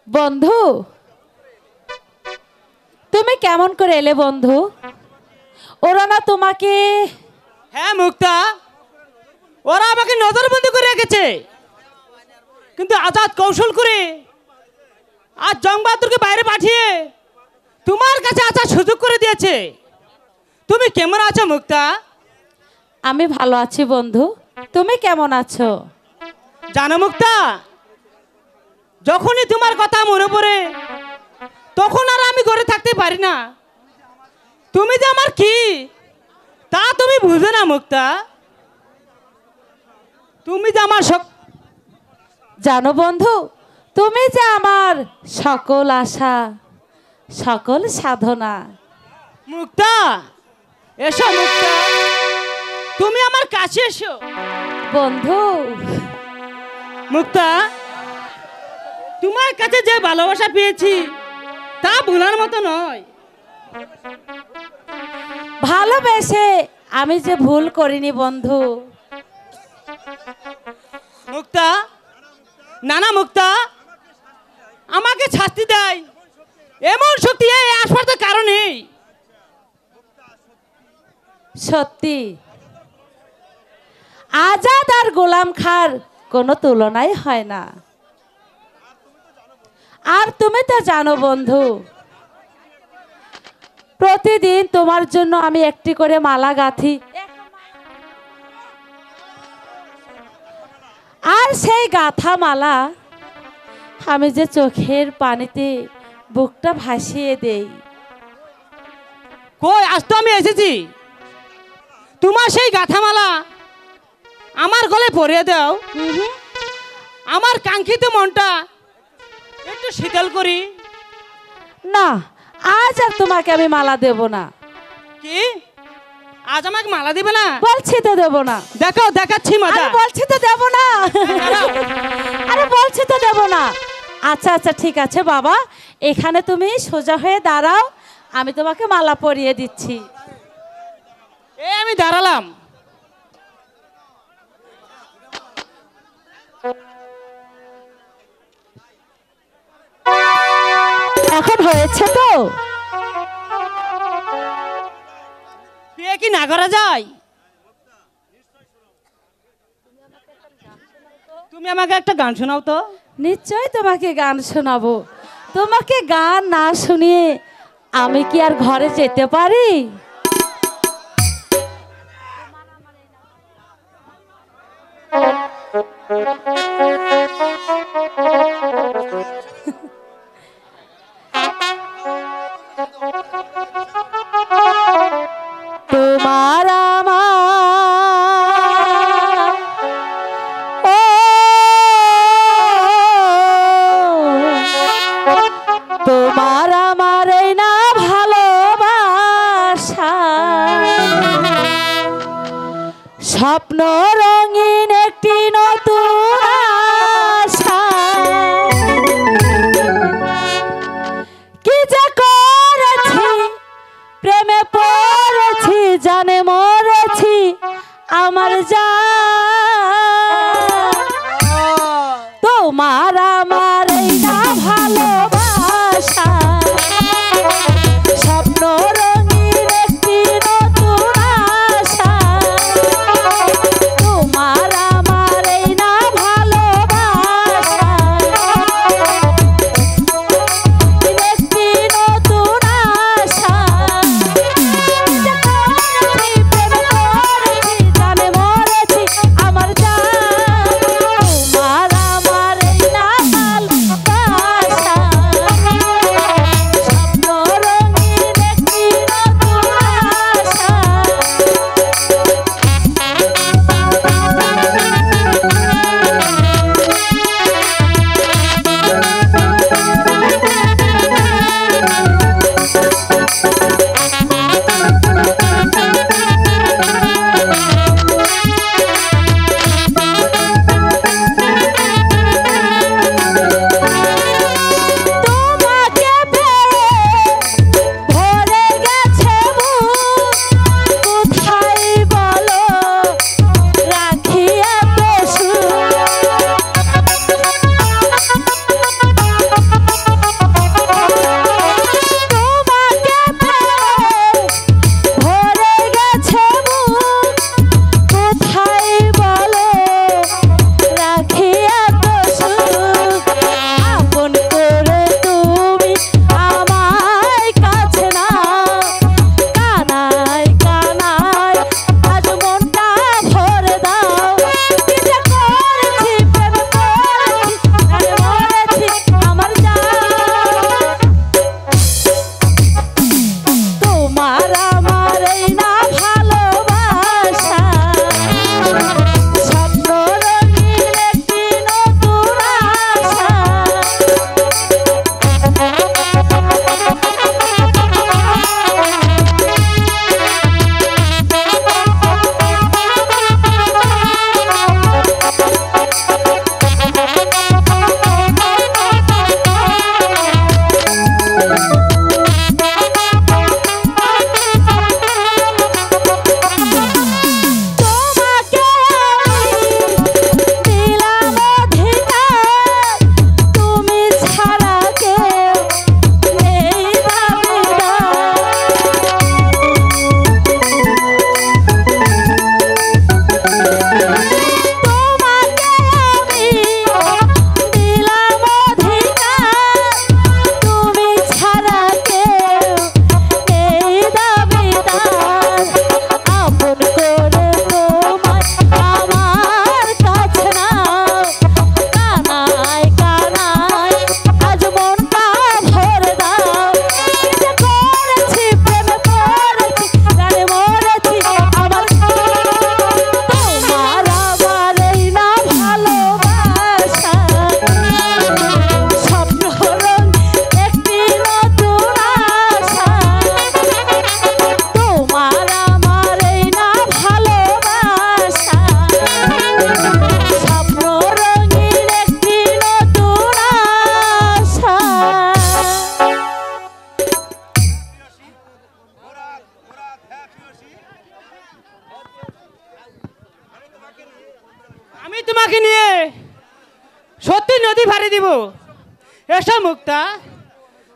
বন্ধু, তুমি কেমন করে এলে বন্ধু? ওরা না তোমাকে? হ্যাঁ মুক্তা, ওরা আমাকে নজরবন্দি করে রেখেছে, কিন্তু আজাদ কৌশল করে আজ জংবাহাদুরকে বাইরে পাঠিয়ে তোমার কাছে আসার সুযোগ করে দিয়েছে। তুমি কেমন আছো মুক্তা? আমি ভালো আছি বন্ধু, তুমি কেমন আছো? জানো মুক্তা, যখনই তোমার কথা মনে পড়ে তখন আর আমি ঘরে থাকতে পারি না। তুমি যে আমার কি তা তুমি বুঝো না মুক্তা। তুমি যে আমার জানো বন্ধু, তুমি যে আমার সকল আশা, সকল সাধনা। মুক্তা, এসো মুক্তা, তুমি আমার কাছে এসো। বন্ধু, মুক্তা, তোমার কাছে যে ভালোবাসা পেয়েছি তা ভোলার মতো নয়। ভালোবেসে আমি যে ভুল করিনি বন্ধু। মুক্তা, নানা মুক্তা, আমাকে শাস্তি দেয় এমন শক্তি এই আসবার কারণে। সত্যি আজাদ আর গোলাম খার কোনো তুলনাই হয় না। আর তুমি তো জানো বন্ধু, প্রতিদিন তোমার জন্য আমি একটি করে মালা গাঁথি, আর সেই গাঁথা মালা আমি যে চোখের পানিতে বুকটা ভাসিয়ে দেই। কই, আজ তো আমি এসেছি, তোমার সেই গাঁথামালা আমার গলে পরিয়ে দাও। আমার কাঙ্ক্ষিত মনটা একটু শীতল করি। না, আজ আর তোমাকে আমি মালা দেব না। কি, আজ আমাকে মালা দিবে না? বলছি তো দেব না। দেখো, দেখাচ্ছি মজা। আরে বলছি তো দেব না। আরে বলছি তো দেব না। আচ্ছা আচ্ছা ঠিক আছে বাবা, এখানে তুমি সোজা হয়ে দাঁড়াও, আমি তোমাকে মালা পরিয়ে দিচ্ছি। এই আমি দাঁড়ালাম। এখন হয়েছে তো? বিয়ে কি না করা যায়? তুমি আমাকে একটা গান শোনাও তো। নিশ্চয়ই তোমাকে গান শোনাবো। তোমাকে গান না শুনিয়ে আমি কি আর ঘরে যেতে পারি? তোমার আমার ও তোমার আমার এই না ভালোবাসা, স্বপ্ন রঙিন একটি নতুন আশা, কি যে করেছি প্রেমে পড়েছি, জানে মরেছি আমার জান। তোমার আমার এই না ভালোবাসা, স্বপ্ন রঙিন একটি নতুন আশা, তোমার আমার এই না ভালোবাসা, একটি নতুন আশা, জানে মরেছি আমার জান। তোমার আমার এই না ভালোবাসা, নদী ভাড়ি দিব। এসো মুক্তা,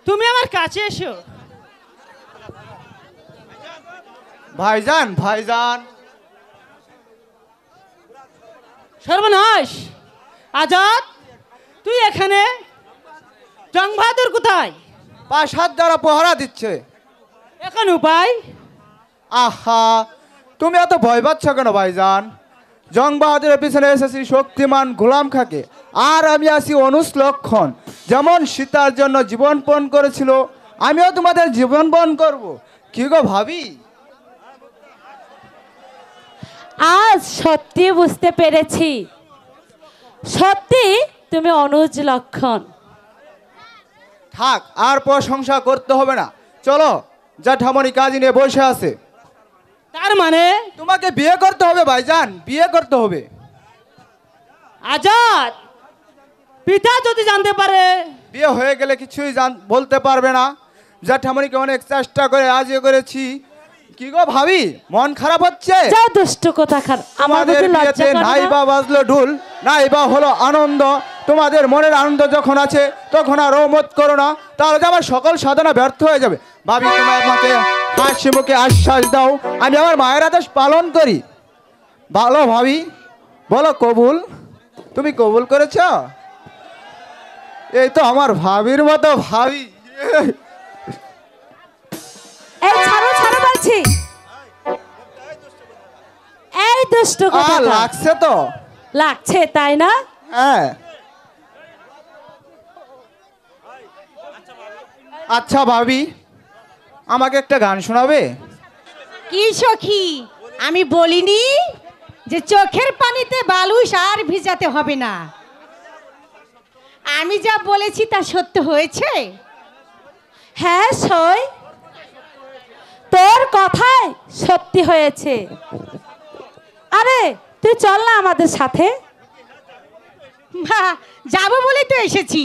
তুমি আমার কাছে এসো। ভাইজান ভাইজান। সর্বনাশ, আজাদ তুই এখানে? জং বাহাদুর কোথায়? 5 হাত দ্বারা পহরা দিচ্ছে। এখন উপায়? আহা, তুমি এত ভয় পাচ্ছ কেন ভাইজান? জং বাহাদুরের পিছনে এসেছি শক্তিমান গোলাম খাকে, আর আমি আছি অনুজ লক্ষণ। যেমন সীতার জন্য জীবন পণ করেছিল, আমিও তোমাদের জীবন পণ করব। কি গো ভাবি? আজ সত্যি বুঝতে পেরেছি, সত্যি তুমি অনুজ লক্ষণ। থাক, আর প্রশংসা করতে হবে না। চলো, জ্যাঠামণি কাজী নিয়ে বসে আছে। তার মানে তোমাকে বিয়ে করতে হবে ভাইজান, বিয়ে করতে হবে। আজাদ, পিতা যদি জানতে পারে? বিয়ে হয়ে গেলে কিছুই বলতে পারবে না। জ্যাঠামণিকে অনেক চেষ্টা করে আজও করেছি। কি গো ভাবি, মন খারাপ হচ্ছে? যাও দুষ্ট কোথাকার, আমার আমাদের বুঝি লজ্জা বিয়েতে করে নাই না? বা বাজলো ঢুল, নাই বা হলো আনন্দ। তোমাদের মনের আনন্দ যখন আছে তখন আর রহমত করো না, তাহলে যে আমার সকল সাধনা ব্যর্থ হয়ে যাবে। ভাবি, তোমার আমাকে হাসি মুখে আশ্বাস দাও, আমি আমার মায়ের আদেশ পালন করি। ভালো ভাবি, বলো কবুল। তুমি কবুল করেছ? এই তো আমার ভাবির মতো ভাবি। এই ছাড়ো ছাড়ো বলছি। এই দুষ্ট কোথাকার, লাগছে তো? লাগছে তাই না? হ্যাঁ। আচ্ছা ভাবি, আমাকে একটা গান শোনাবে? কি সখী, আমি বলিনি যে চোখের পানিতে বালুস আর ভিজাতে হবে না? আমি যা বলেছি তা সত্য হয়েছে। হ্যাঁ সই, তোর কথাই সত্যি হয়েছে। আরে তুই চল না আমাদের সাথে। যাবো বলে তো এসেছি।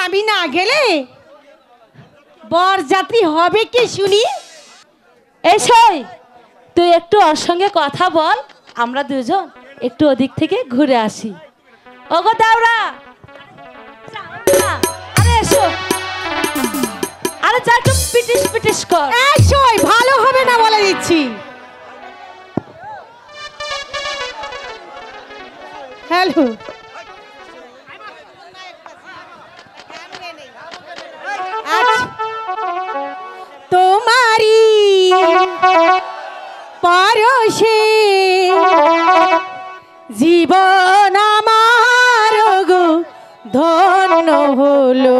আমি না গেলে বরযাত্রী হবে কি শুনি? এই সই, তুই একটু ওর সঙ্গে কথা বল, আমরা দুজন একটু ওদিক থেকে ঘুরে আসি। ওগো দাওরা, আরে এসো। আরে যা, একটু পিটিস পিটিস কর। এই সই, ভালো হবে না বলে দিচ্ছি। হ্যালো, তোমারি পরশে জীবন আমার গো ধন্য হলো।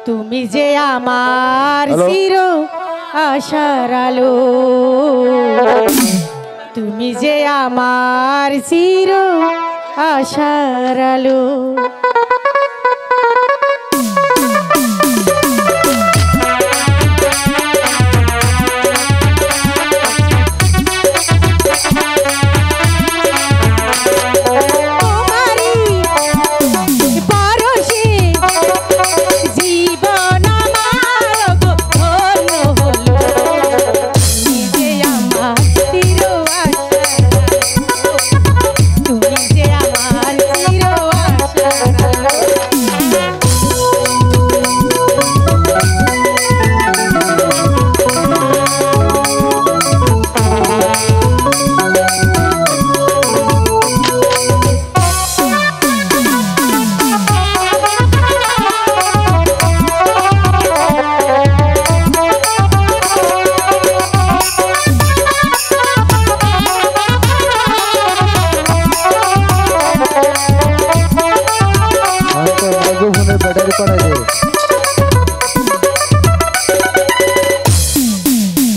তুমি যে আমার চির আশার আলো, তুমি যে আমার চির আশার আলো। ব্যাটারি করা যায়।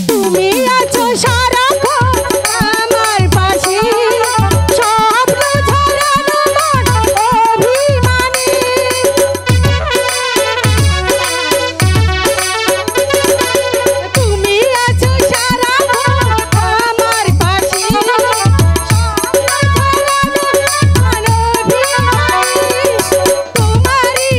তুমি আছো সারাক্ষণ আমার পাশে, স্বপ্ন ঝরানো মন অভিমানী। তুমি আছো সারাক্ষণ আমার পাশে, স্বপ্ন ঝরানো মন অভিমানী। তোমারই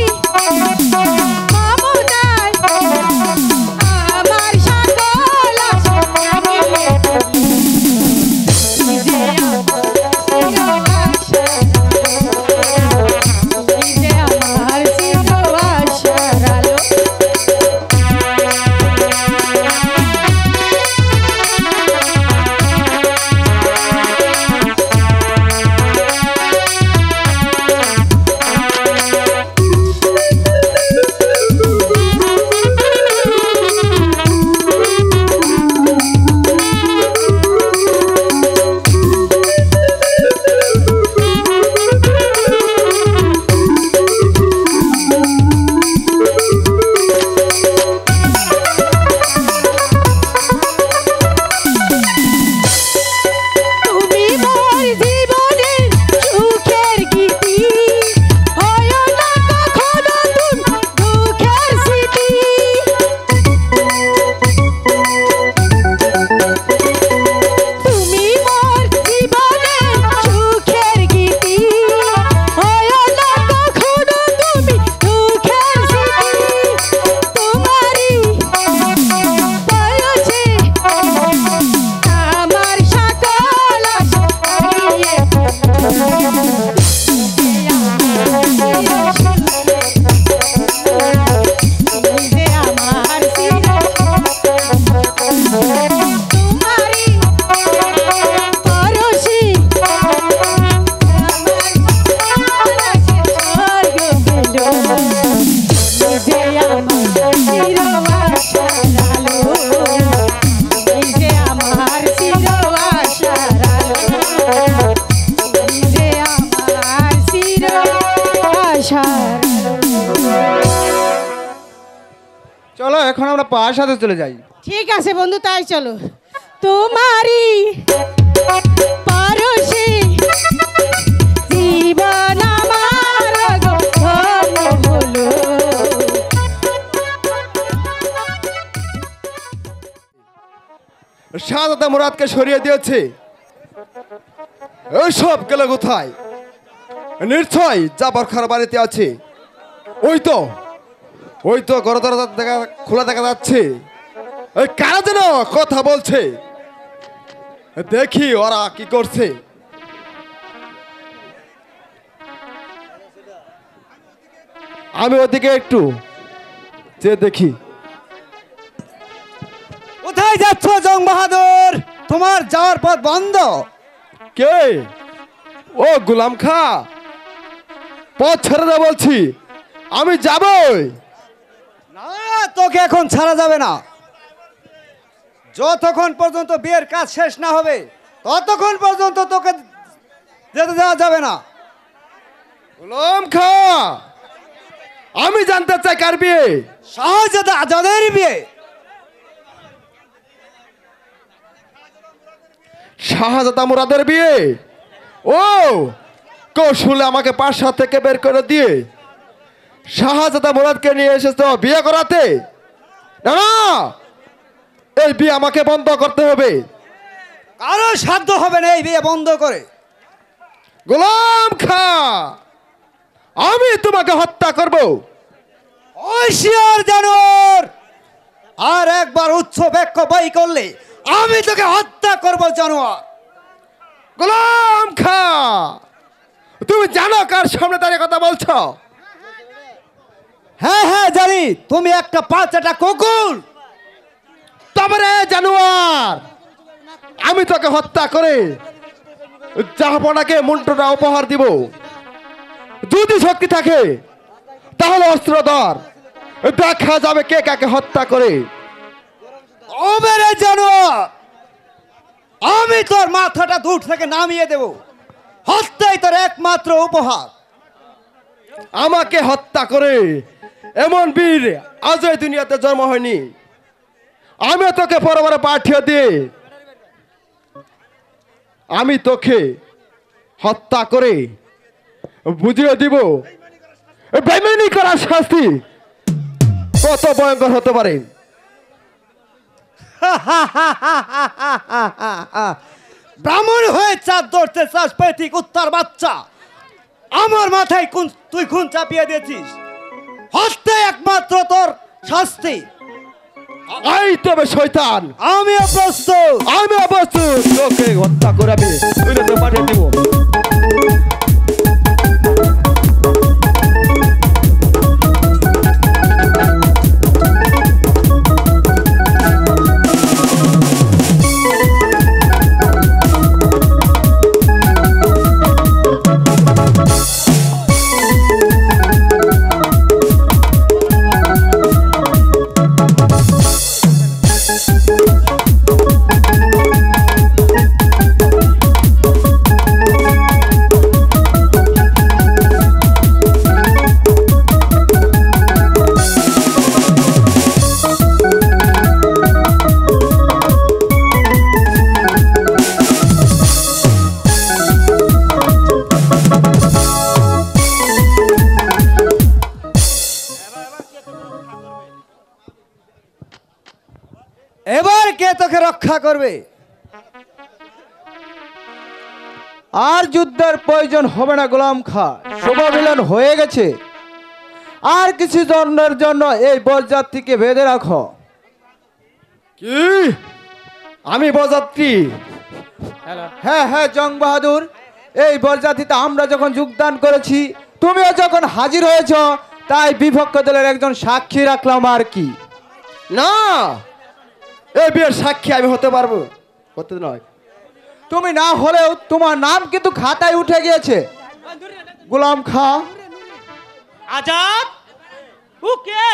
এখন আমরা প্রাসাদে চলে যাই। ঠিক আছে বন্ধু, তাই চলো। তোমারই পরশে জীবন আমার গো ধন্য হলো। শাহজাদা মুরাদকে সরিয়ে দিয়েছে, সব গেল কোথায়? নিশ্চয় জাফর খার বাড়িতে আছে। ওই তো ঘর দরজা খোলা দেখা যাচ্ছে। ওই কারা যেন কথা বলছে, দেখি ওরা কি করছে। আমি ওদিকে একটু যে দেখি। কোথায় যাচ্ছ জং বাহাদুর? তোমার যাওয়ার পথ বন্ধ। কে? ও গোলাম খা, পথ ছেড়ে দে বলছি, আমি যাবই। না, তোকে এখন ছাড়া যাবে না। যতক্ষণ পর্যন্ত বিয়ের কাজ শেষ না হবে ততক্ষণ পর্যন্ত তোকে যেতে দেওয়া যাবে না। গোলাম খা, আমি জানতে চাই কার বিয়ে? শাহজাদা আজাদের বিয়ে। শাহজাদা মুরাদের বিয়ে? ও কৌশলে আমাকে পাশা থেকে বের করে দিয়ে শাহজাদা মুরাদকে নিয়ে এসেছ বিয়ে করাতে? না না, এই বিয়ে আমাকে বন্ধ করতে হবে। কারো সাধ্য হবে না এই বিয়ে বন্ধ করে। গোলাম খা, আমি তোমাকে হত্যা করব। হুঁশিয়ার জানোয়ার, আর একবার উচ্চ বাক্য বই করলে আমি তোকে হত্যা করব জানোয়ার। গোলাম খা, তুমি জানো কার সামনে দাঁড়িয়ে কথা বলছো? হ্যাঁ হ্যাঁ জানি, তুমি একটা পাঁচাটা কুকুর। তবে জানোয়ার, আমি তোকে হত্যা করে জাহাপনাকে মন্ত্রটা উপহার দিব। যদি শক্তি থাকে তাহলে অস্ত্র ধর, দেখা যাবে কে কাকে হত্যা করে। ও বেরে জানোয়ার, আমি তোর মাথাটা দূর থেকে নামিয়ে দেব। হত্যাই তোর একমাত্র উপহার। আমাকে হত্যা করে এমন বীর আজ এই দুনিয়াতে জন্ম হয়নি। আমি তোকে পরবারে পাঠিয়ে দিয়ে আমি তোকে হত্যা করে বুঝিয়ে দিব বেইমানি করার শাস্তি কত ভয়ঙ্কর হতে পারে। ব্রাহ্মণ হয়ে চাঁদ ধরতে চাস পৈতৃক উত্তর বাচ্চা। আমার মাথায় তুই খুন চাপিয়ে দিয়েছিস। হত্যা একমাত্র তোর শাস্তি। এই তবে শয়তান, আমিও প্রস্তুত। আমি প্রস্তুত। তোকে হত্যা করে আমি পাঠিয়ে দিব। এবার কে তোকে রক্ষা করবে? আর যুদ্ধের প্রয়োজন হবে না গোলাম খা, শুভ মিলন হয়ে গেছে। আর কিছু জন্মের জন্য এই বরযাত্রীকে বেঁধে রাখো। কি? আমি বরযাত্রী? হ্যাঁ হ্যাঁ জং বাহাদুর, এই বরযাত্রীতে আমরা যখন যোগদান করেছি, তুমিও যখন হাজির হয়েছ, তাই বিপক্ষ দলের একজন সাক্ষী রাখলাম আর কি। না, এই বিয়ের সাক্ষী আমি হতে পারবো? হতে নয়, তুমি না হলেও তোমার নাম কিন্তু খাতায় উঠে গিয়েছে গোলাম খা। আজাদ, ও কে?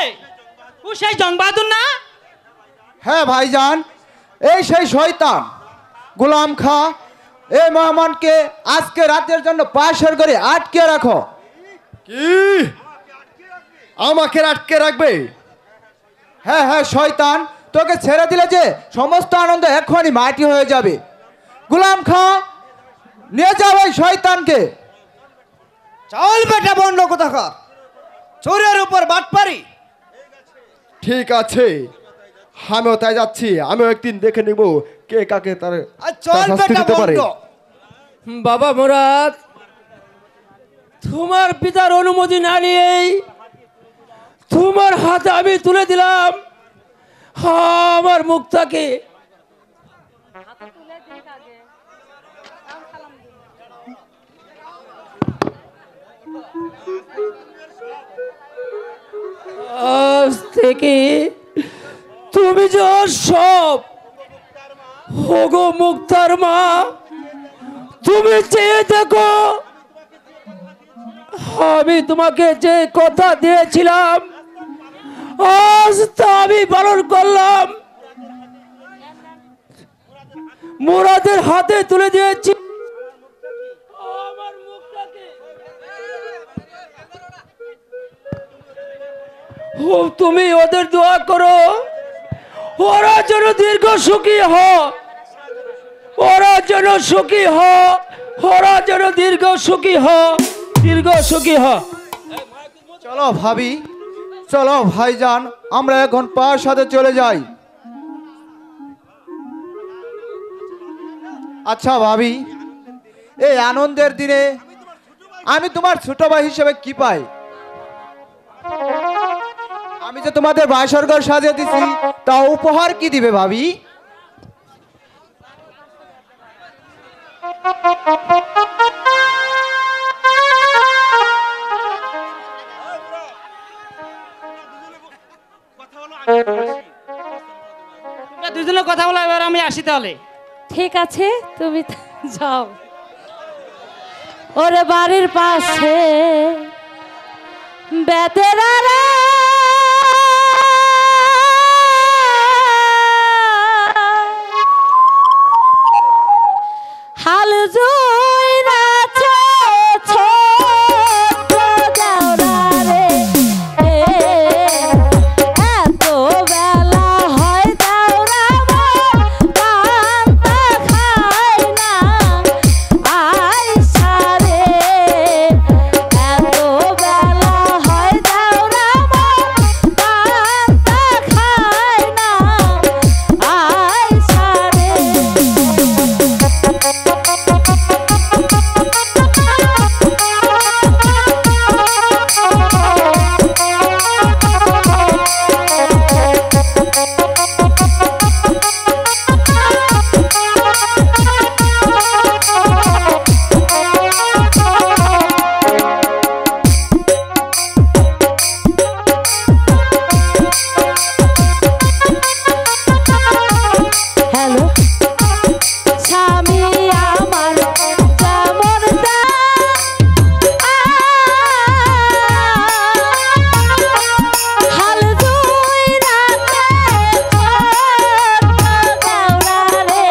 ও সেই জং বাহাদুর না? হ্যাঁ ভাইজান, এই সেই শয়তান গোলাম খা। এই মেহমানকে আজকে রাতের জন্য পাশের করে আটকে রাখো। কি? আমাকে আটকে রাখবে? হ্যাঁ হ্যাঁ শয়তান, তোকে ছেড়ে দিলে যে সমস্ত আনন্দ এক্ষুনি মাটি হয়ে যাবে। গুলাম খা, নিয়ে যাও ওই শয়তানকে। চল বেটা বন্ধ কোথাকার, চোরের উপর বাটপারি। ঠিক আছে, আমিও তাই যাচ্ছি। আমিও একদিন দেখে নিব কে কাকে তার আর চল তার শাস্তি বেটা দিতে পারে। বন্ধ। বাবা মুরাদ, তোমার পিতার অনুমতি না নিয়েই তোমার হাতে আমি তুলে দিলাম আমার মুক্তাকে। আজ থেকে তুমি যে সব হোগো মুক্তার মা, তুমি চেয়ে দেখো আমি তোমাকে যে কথা দিয়েছিলাম আজ তা আমি পালন করলাম। মুরাদের হাতে তুলে দিয়েছি আমার মুক্তাকে। ও তুমি ওদের দোয়া করো, ওরা যেন দীর্ঘ সুখী হয়, ওরা যেন সুখী হয়, ওরা যেন দীর্ঘ সুখী হয়, দীর্ঘ সুখী হয়। চলো ভাবি, চলো ভাইজান, আমরা এখন প্রাসাদে চলে যাই। আচ্ছা ভাবি, এই আনন্দের দিনে আমি তোমার ছোট ভাই হিসেবে কি পাই? আমি যে তোমাদের বাসর ঘর সাজিয়ে দিছি, তা উপহার কি দিবে ভাবি? দুজনে কথা বলা, এবার আমি আসি তাহলে। ঠিক আছে, তুমি যাও। ওরে বাড়ির পাশে বেতেরারা হাল জুইরাছে ছোট্ট দেওরা রে, এত বেলা হয় দেওরা মোর পান্তা খায় না আইসা রে, এত বেলা হয় দেওরা মোর পান্তা খায় না আইসা রে। হ্যালো, স্বামী আমার যেমন হাল জুইরাতে ছোট্ট দেওরা রে,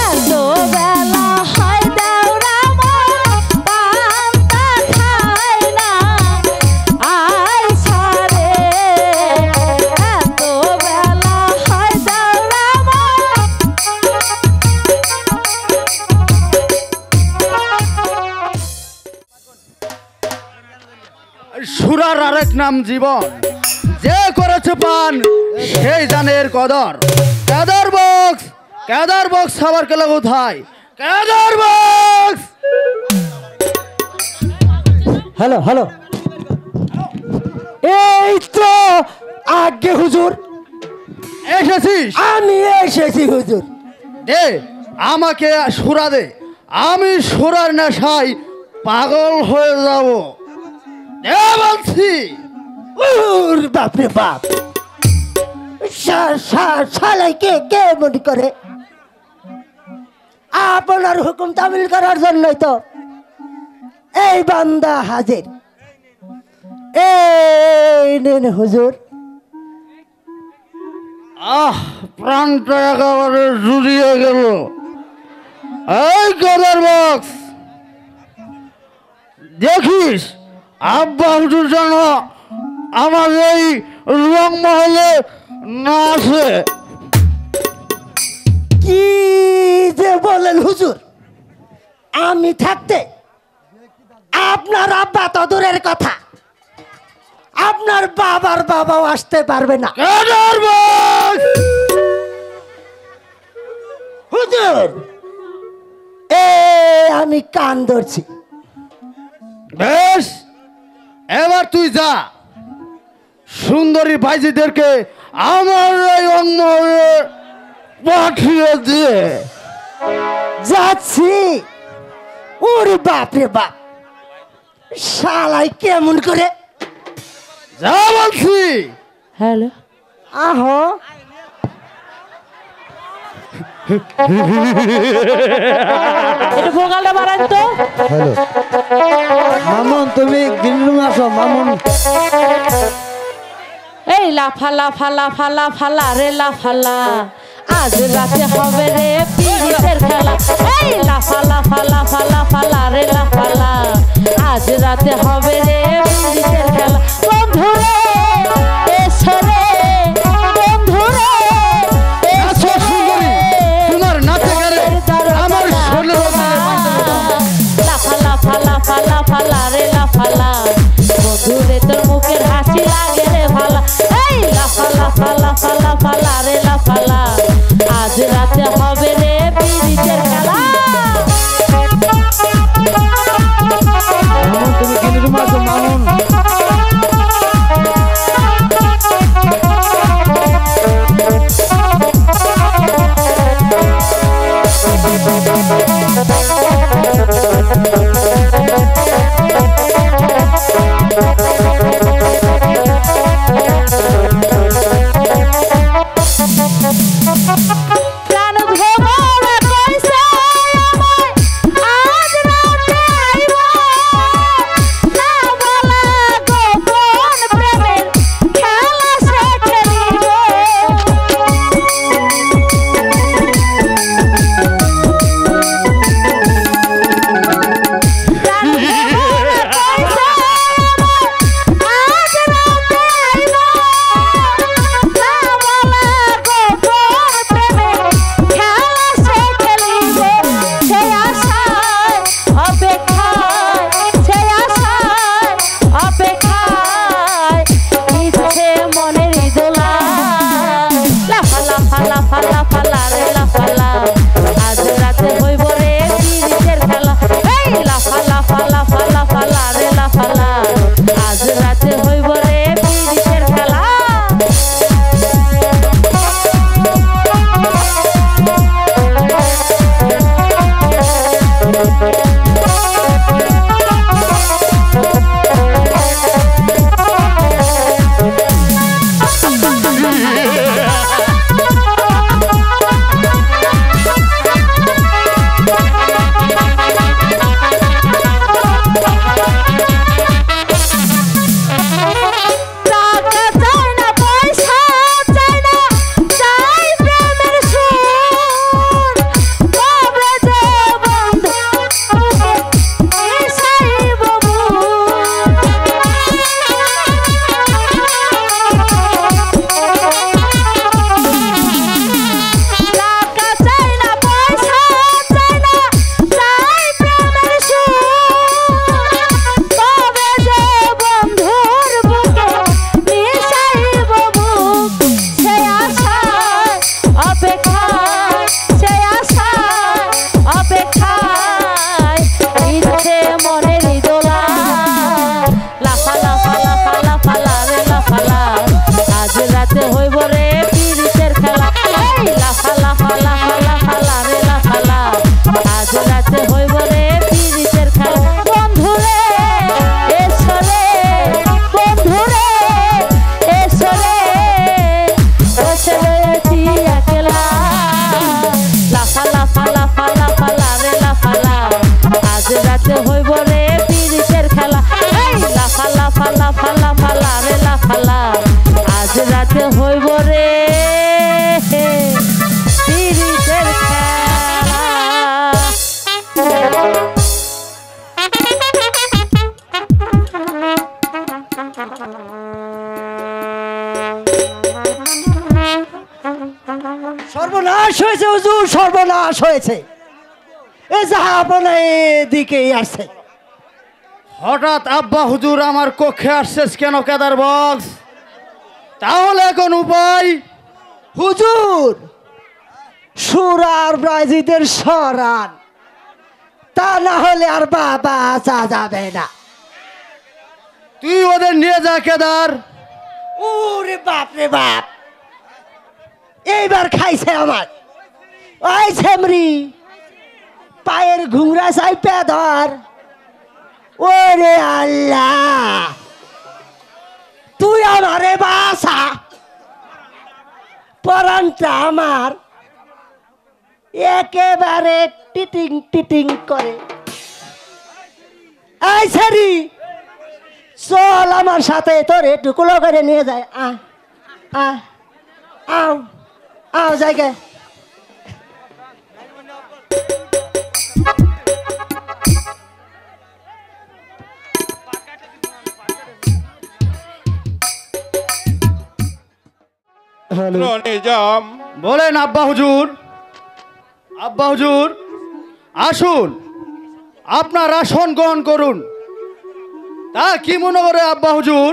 এত বেলা হয় দেওরা মোর পান্তা খায় না আইসা রে, এত বেলা হয় দেওরা সুরার আরেক নাম জীবন, যে করেছে পান সেই জানের কদর। কেদার বক্স, কেদার বক্স আবার কেলা কোথায়? কেদার বক্স। হ্যালো হ্যালো, এই তো আগে হুজুর, এসেছিস? আমি এসেছি হুজুর। দে আমাকে সুরা দে, আমি সুরার নেশায় পাগল হয়ে যাব। দে বলছি। উর বাপরে বাপ, শালাই কে কে মনে করে আপনার হুকুম তামিল করার জন্যই তো এই বান্দা হাজির। এই নেন হুজুর। আহ, প্রাণটা একেবারে জুড়িয়ে গেল। এই কেদার বক্স, দেখিস আব্বা হুজুর যেন আমার এই রংমহলে না আসে? কি যে বলেন হুজুর, আমি থাকতে আপনার আব্বা তো দূরের কথা, আপনার বাবার বাবাও আসতে পারবে না। কেদার বক্স! হুজুর এ আমি কান ধরছি। বেশ, এবার তুই যা, সুন্দরী ভাইজিদেরকে আমার এই রংমহলে পাঠিয়ে দিয়ে। যাচ্ছি। ওরে বাপ রে বাপ, শালাই কেমন করে! যা বলছি। হ্যালো, আহো একটু ভোগালটা বাড়ান তো। মামুন, তুমি গ্রিন রুমে আসো। মামুন এই লাফা লাফা লাফা লাফা লা রে লাফালা, আজ রাতে হবে রে পিরিতের খেলা। এই লাফা লাফা লাফা লাফা লা রে লাফালা, আজ রাতে হবে রে পিরিতের খেলা। বন্ধুরে এসো রে, বন্ধুরে আচ্ছা সুন্দরী, তোমার নাচে গানে আমার শরীরের মধ্যে লাফা লাফা লাফা লাফা লা রে লাফালা, বন্ধুরে তোর মুখের হাসি লাগে রে ভালা। এই লাফা লাফা লাফা লাফা লা রে লাফালা, আজ রাতে হবে রে পিরিতের খেলা। মামুন, তুমি গ্রিন রুমে আসো। মামুন সর্বনাশ হয়েছে হুজুর, সর্বনাশ হয়েছে। এ জাহাপনা এদিকেই আসছে। হঠাৎ আব্বা হুজুর আমার কক্ষে আসছিস কেন কেদার বক্স? তাহলে এখন উপায়? হুজুর সুরার ব্রাজিদের সরান, তা না হলে আর বাবা আসা যাবে না। তুই ওদের নিয়ে যা কেদার। ওরে বাপ রে বাপ, এইবার খাইছে আমার। ওই ছেমরি, পায়ের ঘুংরা চাইপে ধর। ওরে আল্লাহ, তুই আমারে বাসা, পরানটা আমার একেবারে টিটিং টিটিং করে। এই ছেড়ি, চল আমার সাথে, তোর একটু কুলো করে নিয়ে যায়। আও আও জায়গায়। নিজাম, বলেন আব্বা হুজুর। আব্বা হুজুর আসুন, আপনার আসন গ্রহণ করুন। তা কি মনে করে আব্বা হুজুর?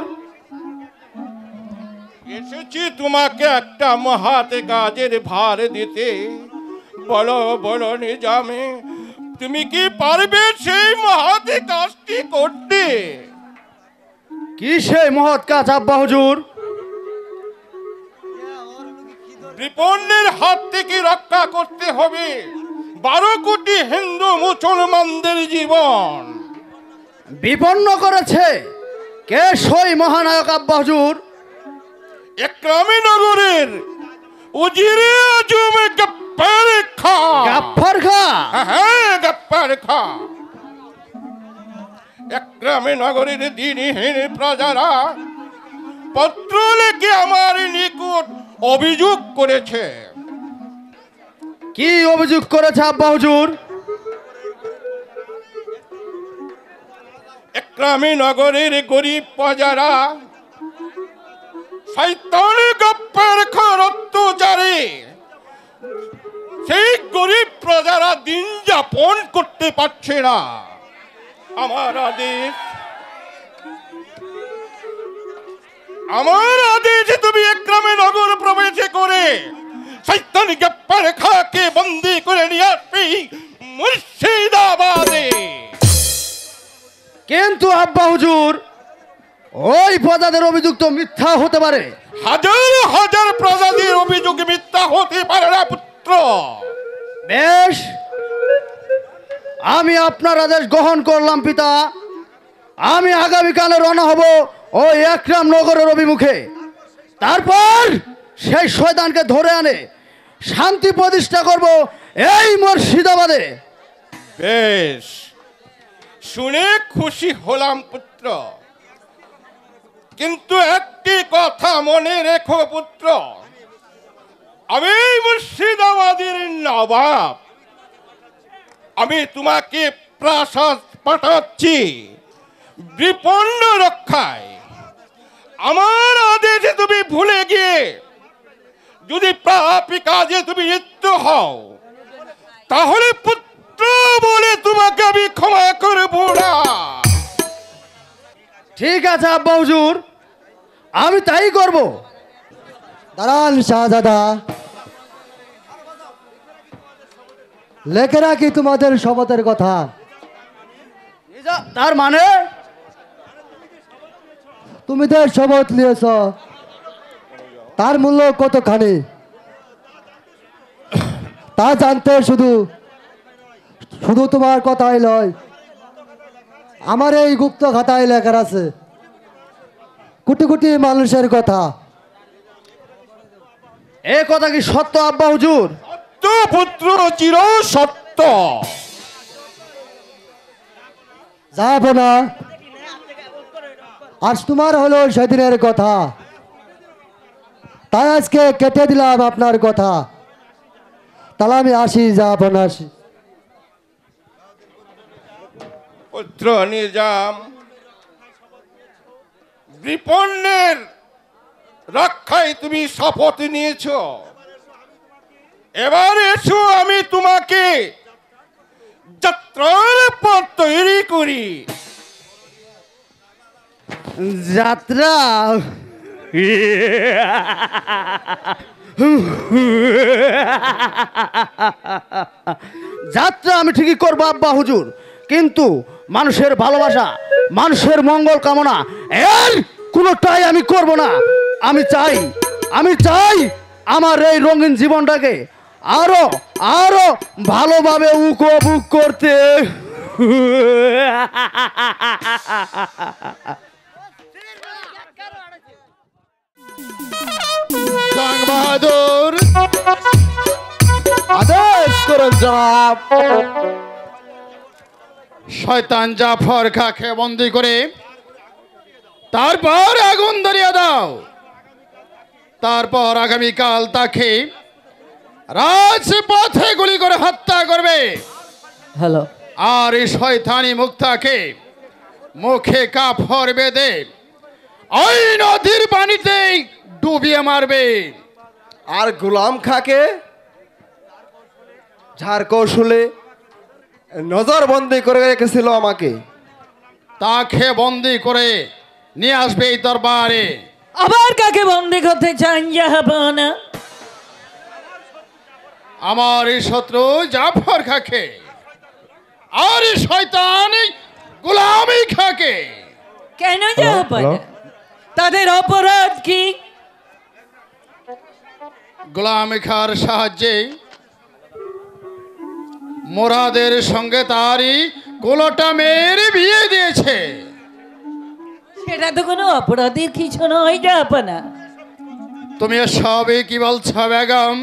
এসেছি তোমাকে একটা মহাতে কাজের ভার দিতে। বলো বলো নিজামে, তুমি কি পারবে সেই মহাতে কাজটি করতে? কি সেই মহৎ কাজ আব্বা হুজুর? বিপন্নের হাত থেকে রক্ষা করতে হবে 12 কোটি হিন্দু মুসলমানদের জীবন। বিপন্ন করেছে কে সেই মহানায়ক আব্বা হুজুর? একরামে নগরের উজিরে আজম গপ্পার খাঁ। গাফফার খা? হ্যাঁ, গপ্পার খাঁ। একরামে নগরের দিনহীন প্রজারা পত্র লিখে আমার নিকট অভিযোগ করেছে। কি অভিযোগ করেছে আব্বা হুজুর? একরামে নগরের গরিব প্রজারা শয়তান গপ্পার খাঁর অত্যাচারে সেই গরিব প্রজারা দিন যাপন করতে পারছে না। আমার আদেশ তুমি একরামে নগর প্রবেশ করে শয়তান গপ্পার খাঁকে বন্দী করে নিয়ে আসবি মুর্শিদাবাদে। কিন্তু আব্বা হুজুর, ওই প্রজাদের অভিযোগ তো মিথ্যা হতে পারে। হাজার হাজার প্রজাতির অভিযোগ মিথ্যা হতে পারে না পুত্র। বেশ, আমি আপনার আদেশ গ্রহণ করলাম পিতা। আমি আগামীকালে রওনা হব ওই একরাম নগরের অভিমুখে। তারপর সেই শয়তানকে ধরে আনে শান্তি প্রতিষ্ঠা করব এই মুর্শিদাবাদে। বেশ, শুনে খুশি হলাম পুত্র, কিন্তু একটি কথা মনে রেখো পুত্র, আমি মুর্শিদাবাদের নবাব। আমি তোমাকে প্রাসাদ পাঠাচ্ছি বিপন্ন রক্ষায়। আমার আদেশে তুমি ভুলে গিয়ে যদি পাপী কাজে তুমি লিপ্ত হও, তাহলে পুত্র বলে তোমাকে আমি ক্ষমা করব না। ঠিক আছে আব্বা হুজুর, আমি তাই করব। দাঁড়ান শাহজাদা, লেখে রাখি তোমাদের শপথের কথা। তার মানে তুমি যে শপথ নিয়েছ তার মূল্য কতখানি তা জানতে শুধু শুধু তোমার কথাই নয়, আমার এই গুপ্ত খাতায় লেখা আছে কোটি কোটি মানুষের কথা। এ কথা কি সত্য আব্বা হুজুর? সত্য পুত্র, চির সত্য। যাব না, আজ তোমার হলো সেদিনের কথা, তাই আজকে কেটে দিলাম আপনার কথা। তাহলে আমি আসি, যাব না, আসি। পুত্র নিজাম, বিপন্নের রক্ষায় তুমি শপথ নিয়েছ, এবার এসো আমি তোমাকে যাত্রার পথ তৈরি করি। যাত্রা যাত্রা আমি ঠিকই করবো আব্বা হুজুর, কিন্তু মানুষের ভালোবাসা, মানুষের মঙ্গল কামনা এর কোনোটাই আমি করব না। আমি চাই আমার এই রঙিন জীবনটাকে আরো আরো ভালোভাবে উপভোগ করতে। জং বাহাদুর আদেশ করুন জনাব। শয়তান জাফর খাকে বন্দি করে তারপর আগুন ধরিয়ে দাও। তারপর আগামীকাল তাকে রাজপথে গুলি করে হত্যা করবে। হ্যালো, আর এই শয়তানি মুক্তাকে মুখে কাপড় বেঁধে ওই নদীর পানিতেই ডুবিয়ে মারবে। আর গোলাম খাকে ঝাড় কৌশলে নজরবন্দি করে রেখেছিল আমাকে, তাকে বন্দি করে নিয়ে আসবে এই দরবারে। আবার কাকে বন্দি করতে চান জাহাপনা? আমার এই শত্রু জাফর খাকে আর এই শয়তানি গোলামি খাকে। কেন জাহাপনা? তাদের অপরাধ কি? গোলামি খার সাহায্যে মোরাদের সঙ্গে তারই কোলটা মেয়ের বিয়ে দিয়েছে। সেটা তো কোনো অপরাধের কিছু নয় জাহাপনা। তুমি সবই কি বলছো বেগম?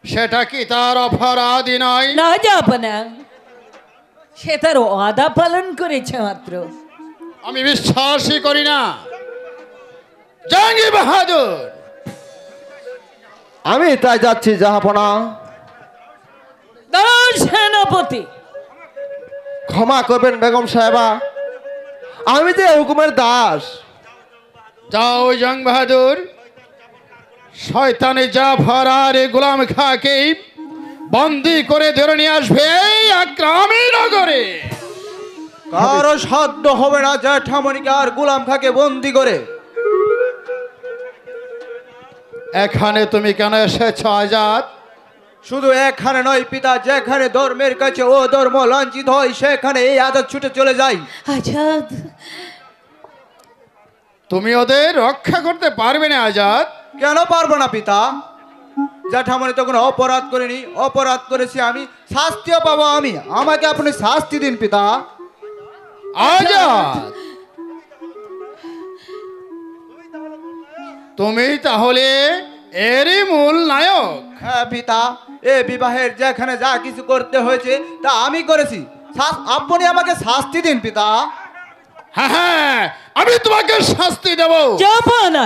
সেটা কি তার অপরাধী নয়? না জাহাপনা, সে তার ওয়াদা পালন করেছে মাত্র। আমি বিশ্বাসই করি না। জঙ্গি বাহাদুর, আমি তাই যাচ্ছি জাহাপনা। দাঁড়ান সেনাপতি। ক্ষমা করবেন বেগম সাহেবা, আমি যে হুকুমের দাস। যাও জং বাহাদুর, শয়তানি জাফর আর এই গোলাম খাকে বন্দি করে ধরে নিয়ে আসবে এই আগ্রামী নগরে। কারো সাধ্য হবে না জ্যাঠামণিকে আর গোলাম খাকে বন্দি করে। এখানে তুমি কেন এসেছ আজাদ? শুধু এখানে নয় পিতা, যেখানে ধর্মের কাছে ও ধর্ম লাঞ্ছিত হয় সেখানে এই আজাদ ছুটে চলে যায়। আজাদ, তুমি ওদের রক্ষা করতে পারবে না আজাদ? কেন পারবো না পিতা? জ্যাঠামণি তো কোনো অপরাধ করিনি, অপরাধ করেছি আমি, শাস্তিও পাবো আমি। আমাকে আপনি শাস্তি দিন পিতা। আজাদ, তুমি তাহলে এরই মূল নায়ক? হ্যাঁ পিতা, এ বিবাহের যেখানে যা কিছু করতে হয়েছে তা আমি করেছি। আপনি আমাকে শাস্তি দিন পিতা। হ্যাঁ হ্যাঁ, আমি তোমাকে শাস্তি দেব। জাহাপনা।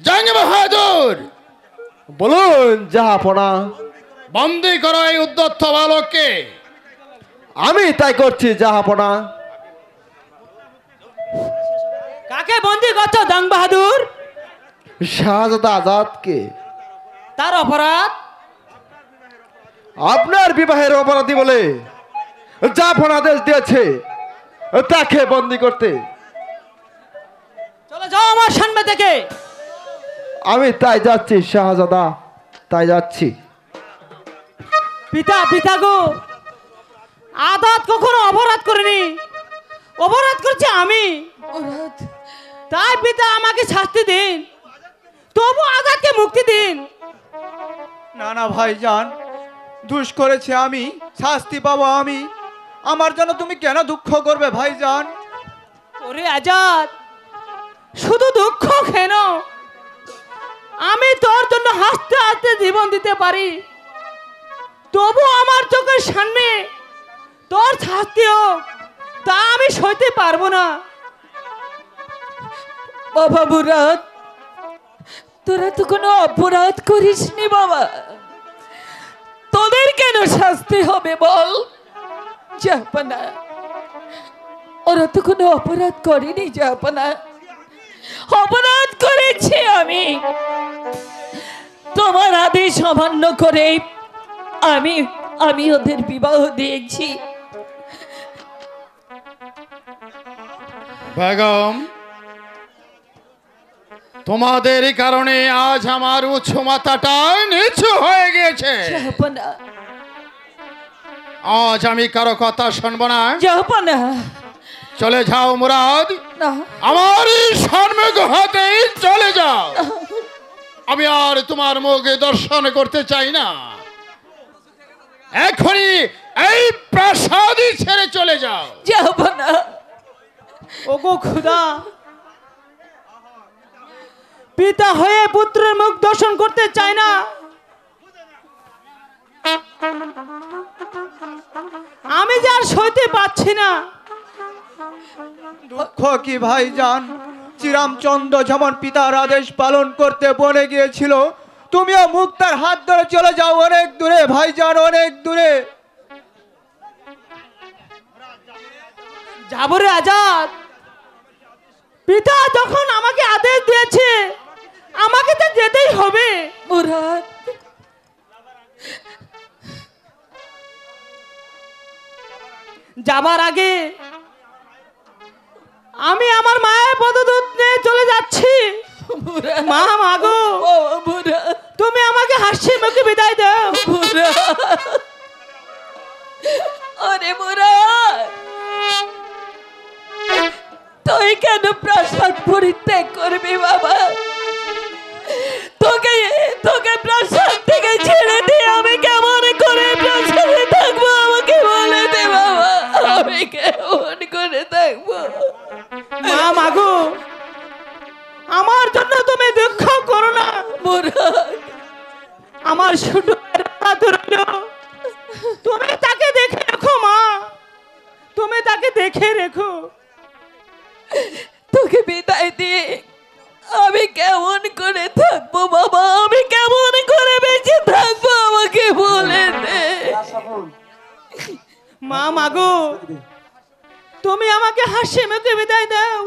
জং বাহাদুর, বলুন জাহাপনা। বন্দি করো এই উদ্ধত বালককে। আমি তাই করছি জাহাপনা। কাকে বন্দি করছো জং বাহাদুর? শাহজাদা আজাদকে। তার অপরাধ? আপনার বিবাহের অপরাধী বলে জাহাপনা আদেশ দিয়েছে তাকে বন্দি করতে। চলো যাও আমার সামনে থেকে। আমি তাই যাচ্ছি শাহজাদা, তাই যাচ্ছি। পিতা, পিতা গো, আজাদ কখনো অপরাধ করেনি, অপরাধ করছি আমি। তাই পিতা আমাকে শাস্তি দিন, তবু আজাদকে মুক্তি দিন। না না ভাইজান, দুষ করেছে আমি, শাস্তি পাবো আমি। আমার জন্য তুমি কেন দুঃখ করবে ভাইজান? ওরে আজাদ, শুধু দুঃখ কেন, আমি তোর জন্য হাসতে হাসতে জীবন দিতে পারি, তবু আমার চোখের সামনে তোর শাস্তি হোক তা আমি সইতে পারবো না। বাবা মুরাদ, তোরা তো কোনো অপরাধ করিসনি বাবা, তোদের কেন শাস্তি হবে বল? জাহাপনা, ওরা তো কোনো অপরাধ করেনি জাহাপনা, অপরাধ করেছি আমি। তোমার আদেশ অমান্য করে আমি আমি ওদের বিবাহ দিয়েছি। বেগম, তোমাদের কারণে আজ আমার উচ্চ মাথাটা নিচু হয়ে গেছে। জাহাপনা, আজ আমি কারো কথা শুনবো না। জাহাপনা, চলে যাও মুরাদ, না আমার এই সম্মুখ হতে চলে যাও। আমি আর তোমার মুখে দর্শন করতে চাই না। এখনই এই প্রাসাদই ছেড়ে চলে যাও। জাহাপনা, ওগো খুদা, পিতা হয়ে পুত্রের মুখ দর্শন করতে চায় না। আমি যে আর সইতে পারছি না। দুঃখ কি ভাইজান, শ্রীরামচন্দ্র যেমন পিতার আদেশ পালন করতে বনে গিয়েছিল, তুমিও মুক্তার হাত ধরে চলে যাও অনেক দূরে ভাইজান, অনেক দূরে। যাবো রে আজাদ, পিতা যখন আমাকে আদেশ দিয়েছে আমাকে তো যেতেই হবে। মুরাদ, যাবার আগে আমি আমার মায়ের পদদূত নিয়ে চলে যাচ্ছি। মুরাদ, মা, মাগো, ও মুরাদ, তুমি আমাকে হাসি মুখে বিদায় দাও। মুরাদ, আরে মুরাদ, তুই কেন প্রাসাদ পরিত্যাগ করবি বাবা? তোকে তোকে প্রাসাদ থেকে ছেড়ে দিয়ে আমি কেমন করে প্রাসাদে থাকবো আমাকে বলে দে বাবা, আমি কেমন করে থাকবো? মা, মাগো, আমার জন্য তুমি দুঃখ করো না। মুরাদ, আমার ছোট তুমি তাকে দেখে রেখো মা, তুমি তাকে দেখে রেখো। তোকে বিদায় দিয়ে আমি কেমন করে থাকবো বাবা? আমি কেমন করে বেঁচে থাকবো আমাকে বলে দে। মা, মাগো, তুমি আমাকে হাসি মুখে বিদায় দাও।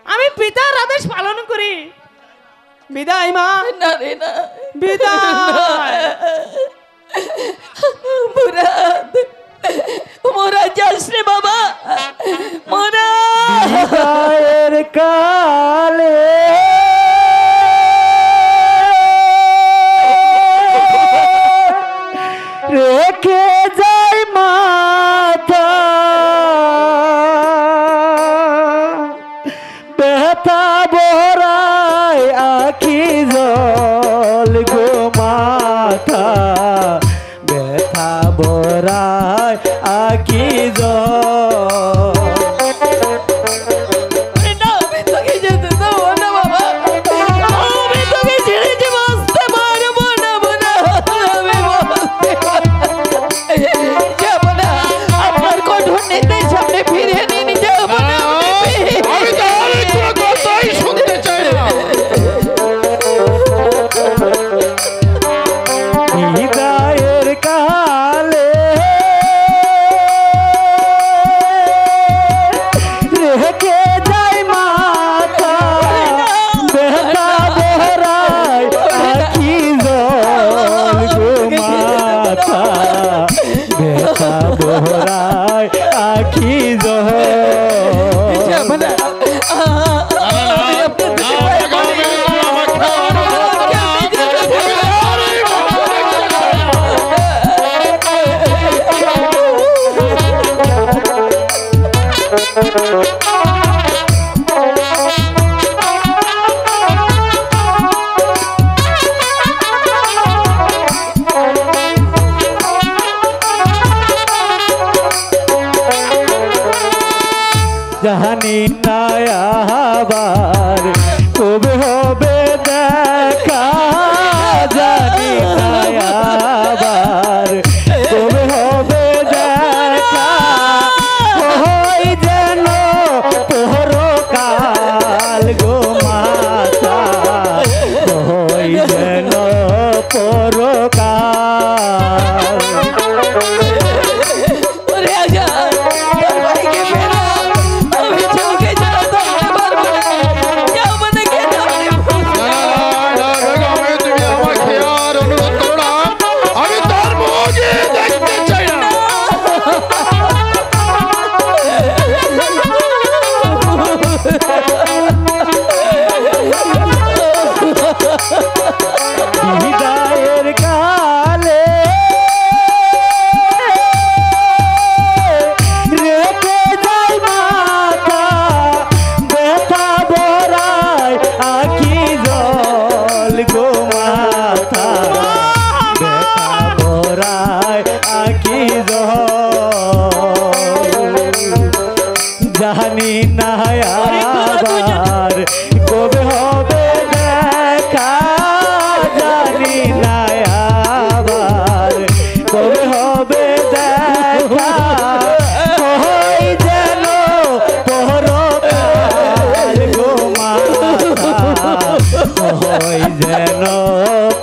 আমি পিতার আদেশ পালন করি। বিদায় মা, না রে না, বিদায়। মুরাদ, মুরাদ যাস রে বাবা, মুরাদ। বিদায়ের কালে রেখে যাই মাথা, ব্যথা ভরায় আখি জল গো মাথা, ব্যথা ভরায় আখি জল। না, আমি তোকে যেতে দেবো না বাবা, আমি তোকে ছেড়ে যে বাঁচতে পারবো না মুরাদ, আমি যাবো না। আপনার কঠোর নির্দেশ আপনি ফিরিয়ে নিন, যাবো না। আমি তো আর কোনো কথাই শুনতে চাই না। বিদায়ের কালে রেখে যাই মাথা, ব্যথা ভরায় আখি জল গো মাথা, ব্যথা ভরায় আখি জল। যাবো না। আমি আপনার থেকে ভয় করি। জানি না আবার কবে হবে দেখা, জানি না আবার কবে হবে দেখা, ওই যেন পরকাল গো মাতা, ওই যেন পরকাল। ওরে আজাদ, তোর ভাইকে ফেরাও, আমি চোখে ছাড়া থাকতে পারবো না। যাবো না কেন? জানি না আবার কবে হবে দেখা জানি না আবার কবে হবে দেখা ওই যেন পরকাল গো মাতা ওই যেন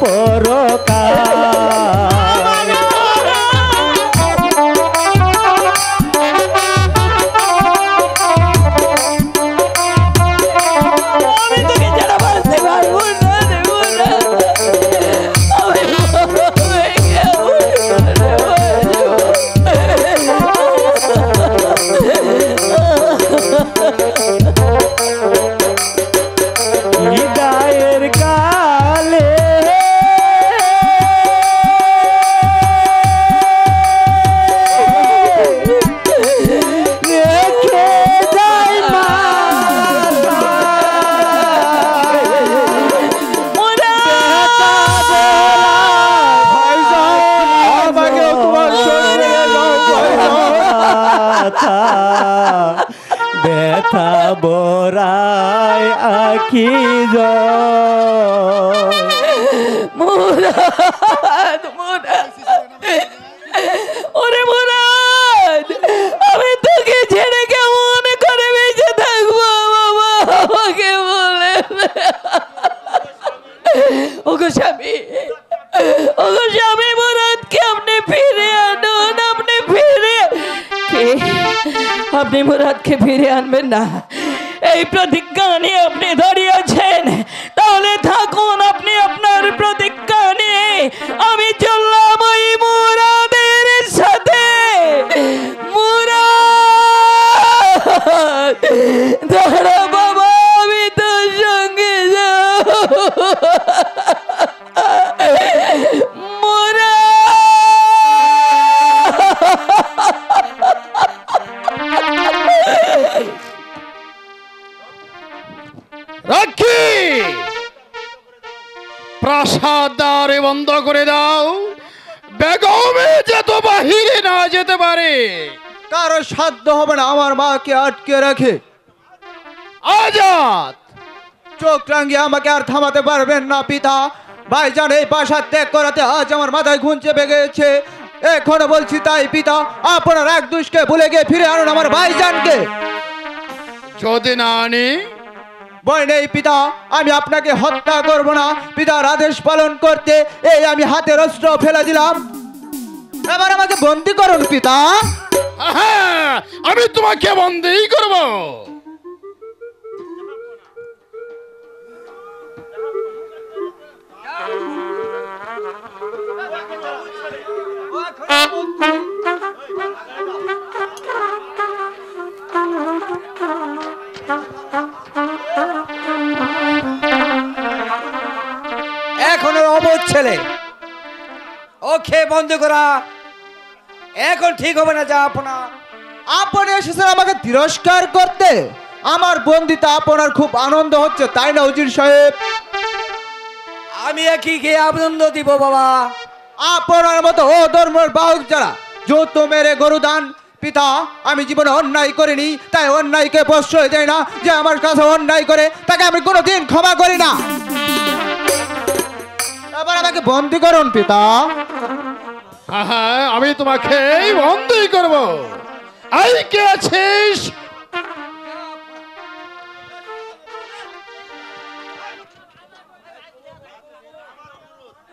পরকাল বিদায়ের কালে রেখে যাই মা ব্যথা বরাই আখি মুরাদ মুরাদ ওরে মুরাদ আমি তোকে ছেড়ে কেমন করে বেঁচে থাকবো বাবা আমাকে বলে ওগো স্বামী মুরাদকে আপনি ফিরে আনুন আপনি ফিরে আপনি মুরাদকে ফিরে আনবেন না এই প্রতিজ্ঞা নিয়ে আপনি দাঁড়িয়েছেন তাহলে থাকুন আপনি আপনার প্রতিজ্ঞা নিয়ে আমি চললাম ওই মুরাদের সাথে মুরাদ দাঁড়া বাবা আমি তোর সঙ্গে যাব রাখি প্রাসাদ দ্বারে বন্ধ করে দাও বেগমে যত বাহিরে না যেতে পারে কারো সাধ্য হবে না আমার মাকে আটকে রাখে আজাদ চোখ রাঙিয়ে আমাকে আর থামাতে পারবেন না পিতা ভাইজান এই প্রাসাদ ত্যাগ করাতে আজ আমার মাথায় ঘুম চেপে গেছে এখনো বলছি তাই পিতা আপনার এক দুষ্কে ভুলে গিয়ে ফিরে আনুন আমার ভাইজানকে যদি না আনি ভয় নেই পিতা আমি আপনাকে হত্যা করব না পিতার আদেশ পালন করতে এই আমি হাতের অস্ত্র ফেলে দিলাম এবার আমাকে বন্দি করুন পিতা হ্যাঁ আমি তোমাকে বন্দি করব এখন অবুঝ ছেলে ওকে বন্ধ করা এখন ঠিক হবে না যা আপনি এসেছেন আমাকে তিরস্কার করতে আমার বন্দিতা আপনার খুব আনন্দ হচ্ছে তাই না উজির সাহেব আমি কি কে আনন্দ দিব বাবা আপনার মতো ও ধর্মের বাহক যারা যৌথ মেরে গরু দান পিতা আমি জীবনে অন্যায় করিনি তাই অন্যায়কে প্রশ্রয় দেয় না যে আমার কাছে অন্যায় করে তাকে আমি কোনোদিন ক্ষমা করি না এবার আমাকে বন্দি করুন পিতা হ্যাঁ আমি তোমাকে বন্দি করব আই কে আছিস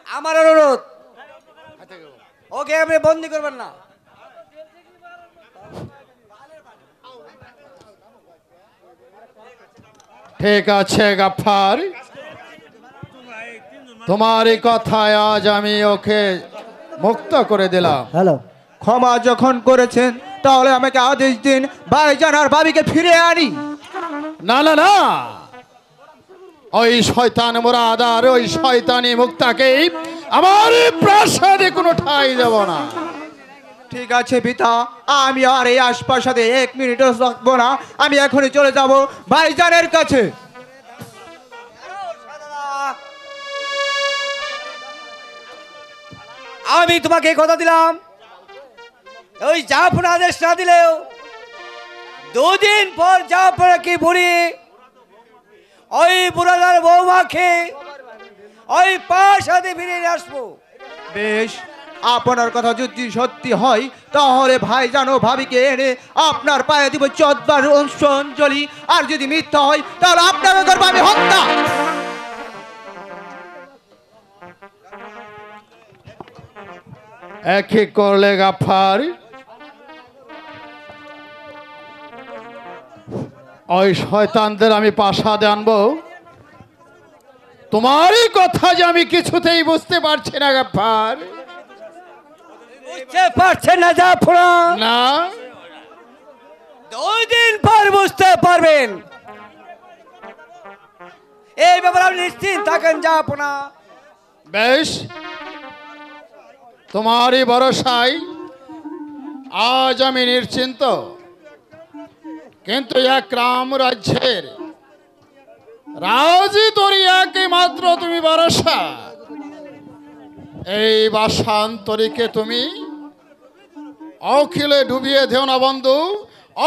আমার অনুরোধ ওকে আপনি বন্দি করবেন না ঠিক আছে গাফফার তোমার এই কথায় আজ আমি ওকে মুক্ত করে দিলাম হ্যালো ক্ষমা যখন করেছেন তাহলে আমাকে আদেশ দিন ভাইজান আর ভাবিকে ফিরে আনি না না না ওই শয়তান মুরাদ আর ওই শয়তানি মুক্তাকে আমার প্রাসাদে কোনো ঠাঁই দেব না ঠিক আছে পিতা আমি আর এই আশপাশে 1 মিনিটও থাকবো না আমি এখনই চলে যাব ভাইজানের কাছে আমি তোমাকে কথা দিলাম ওই জাফর আদেশ না দিলেও দুদিন পর যা পরে কি বুড়ি ওই বুড়াদার বৌমাকে ওই প্রাসাদে ফিরিয়ে আসবো। বেশ, আপনার কথা যদি সত্যি হয় তাহলে ভাই জানো ভাবিকে এনে আপনার পায়ে দিব 14বার অঞ্জলি, আর যদি মিথ্যা হয় তাহলে আপনাকে করবো আমি হত্যা। একই করলে গাফার, ওই শয়তানদের আমি প্রাসাদে আনবো। তোমারই কথা যে আমি কিছুতেই বুঝতে পারছি না গাফার। বুঝতে পারছেন না জাফরা? না, 2 দিন পর বুঝতে পারবেন। এই ব্যাপারে আপনি নিশ্চিন্ত থাকেন জাফরা। বেশ, তোমারই ভরসায় আজ আমি নিশ্চিন্ত। কিন্তু এক রাম রাজ্যের রাজি তরিয়াকে মাত্র তুমি ভরসা। এই বাসান্তরীকে তুমি অখিলে ডুবিয়ে দিও না বন্ধু,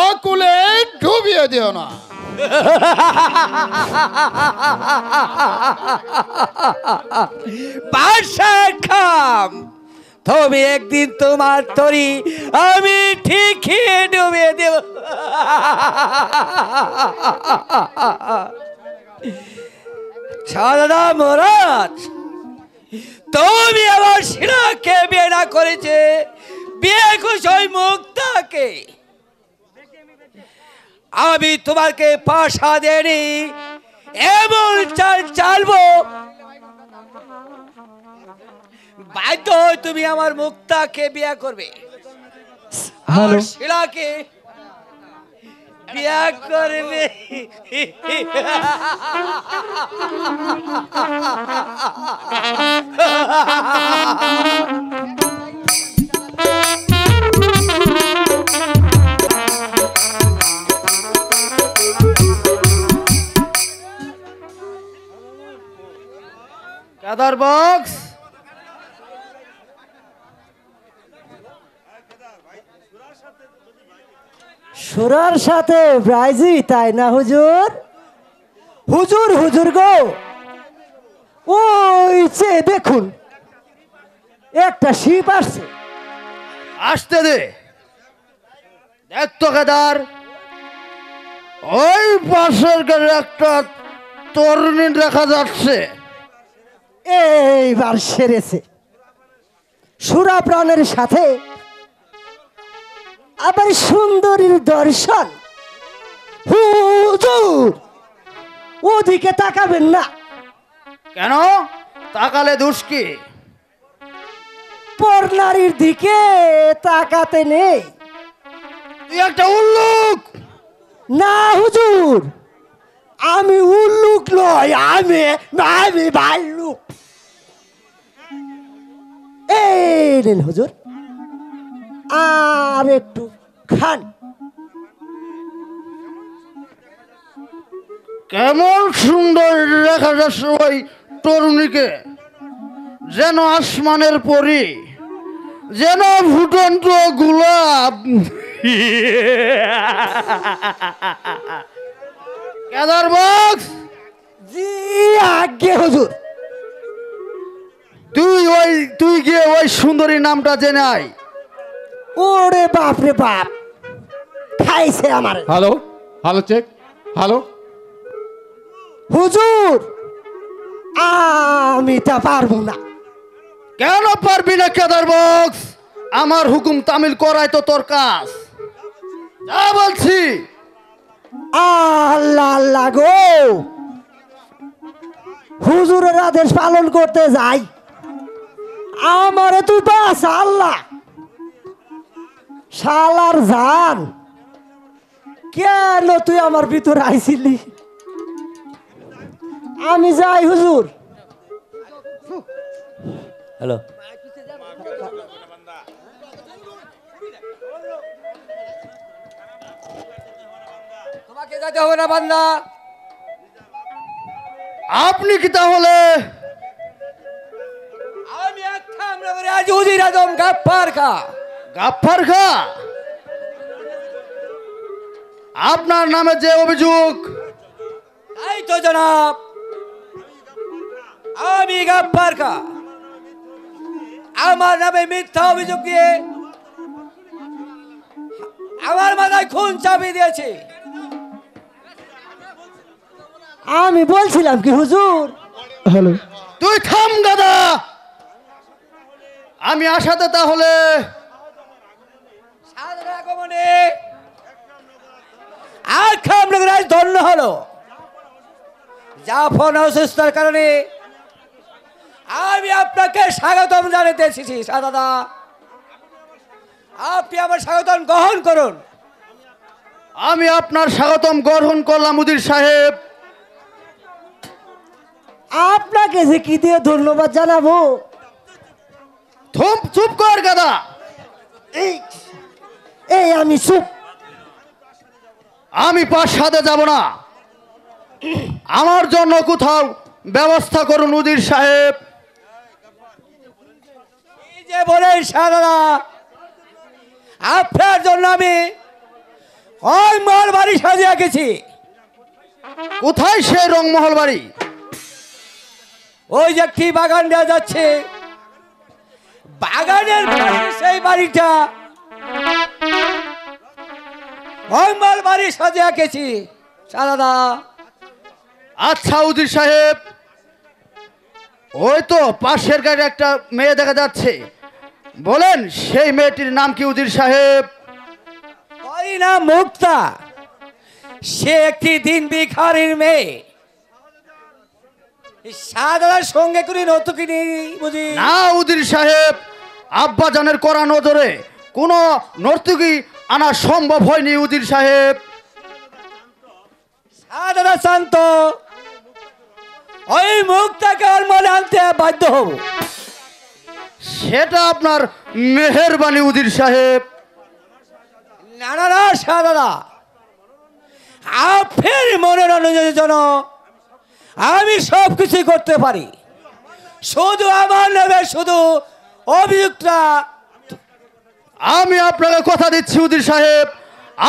অকুলে ডুবিয়ে দিও না। বাসার খাম, তুমি একদিন তোমার তরি আমি ঠিকই ডুবিয়ে দেব। সারদা মহারাজ, তুমি আমার শিলাকে বিয়ে না করেছে, বিয়ে করছ ওই মুক্তাকে। আমি তোমাকে পাশা দেনি, এমন চাল চালবো বাধ্য হয়ে তুমি আমার মুক্তাকে বিয়ে করবে, আর শিলাকে বিয়ে করবে। কেদার বক্স, সুরার সাথে ব্রাইজি, তাই না হুজুর? হুজুর হুজুর গো, ওই যে দেখুন একটা শিপ আসছে। আসতে দে। দেখ তো কেদার, ওই পাশের ঘরে একটা তরুণী দেখা যাচ্ছে। এইবার সেরেছে, সুরা প্রাণের সাথে আবার সুন্দরীর দর্শন। হুজুর ওদিকে তাকাবেন না। কেন? তাকালে দোষ কি? পর নারীর দিকে তাকাতে নেই। তুই একটা উল্লুক। না হুজুর, আমি উল্লুক নয়, আমি আমি ভাল্লুক। এই নেন হুজুর, আর একটু খান। কেমন সুন্দর দেখা যাচ্ছে ওই তরুণীকে, যেন আসমানের পরী, যেন ফুটন্ত গোলাপ। কেদার বক্স, জি আজ্ঞে হুজুর। তুই গিয়ে ওই সুন্দরী নামটা জেনে আয়। ওরে বাপ রে বাপ, খাইছে আমার। Hello hello, check. হ্যালো হুজুর, আমি তা পারবো না। কেন পারবি না কেদার বক্স? আমার হুকুম তামিল করাই তো তোর কাজ। যা বলছি। আল্লাহ আল্লাহ গো, হুজুরের আদেশ পালন করতে যাই, আমারে তুই বাস আল্লাহ। শালার জান, কেন তুই আমার ভিতরে আইছিলি? আমি যাই হুজুর। হ্যালো, তোমাকে যেতে হবে না বান্দা। আপনি কি তাহলে? আমি একটা আমরা করে আজ উজির আজম গাফফার খা। গাফফার খা? আপনার নামে যে অভিযোগ, এই তো জনাব, আমি গাফফার খা আমার নামে মিথ্যা অভিযোগ দিয়ে আমার মাথায় খুন চাপিয়ে দিয়েছে। আমি বলছিলাম কি হুজুর। হ্যালো, তুই থাম গাদা। আমি আসাতে তাহলে সাধারণ আগমনে আর খামনগর আজ ধন্য হলো। জাফর অসুস্থতার কারণে আমি আপনাকে স্বাগতম জানাতে এসেছি। দাদা, আপনি আমার স্বাগতম গ্রহণ করুন। আমি আপনার স্বাগতম গ্রহণ করলাম উজির সাহেব। আপনাকে যে কি দিয়ে ধন্যবাদ জানাবো। চুপ কর গাদা। এই আমি চুপ। আমি প্রাসাদে যাব না, আমার জন্য কোথাও ব্যবস্থা করুন উজির সাহেব। এই যে বলেন সাদারা, আপনার জন্য আমি ওই মহল বাড়ি সাজিয়ে রেখেছি। কোথায় সেই রংমহল বাড়ি? ওই যে একটি বাগান দেওয়া যাচ্ছে, বাগানের পাশে সেই বাড়িটা ওই মহল বাড়ি সাজিয়ে রেখেছি সাদাদা। আচ্ছা উজির সাহেব, ওই তো পাশের গাড়ি একটা মেয়ে দেখা যাচ্ছে, বলেন সেই মেয়েটির নাম কি উজির সাহেব? ওই নাম মুক্তা, সে একটি দিন ভিখারির মেয়ে। সাদার সঙ্গে করে নতুকিনি বুঝি না উজির সাহেব, আব্বা জানের করা নজরে কোনো নর্তকী আনা সম্ভব হয়নি উজির সাহেব। সাদারা শান্ত, ওই মুক্তাকে ওর মনে আনতে বাধ্য হব। সেটা আপনার মেহেরবানি উজির সাহেব। না না না সাদারা, আপনার মনের অনুযায়ী যেন আমি সব কিছু করতে পারি। শুধু আমার নামে শুধু অভিযুক্তরা। আমি আপনাকে কথা দিচ্ছি উজির সাহেব,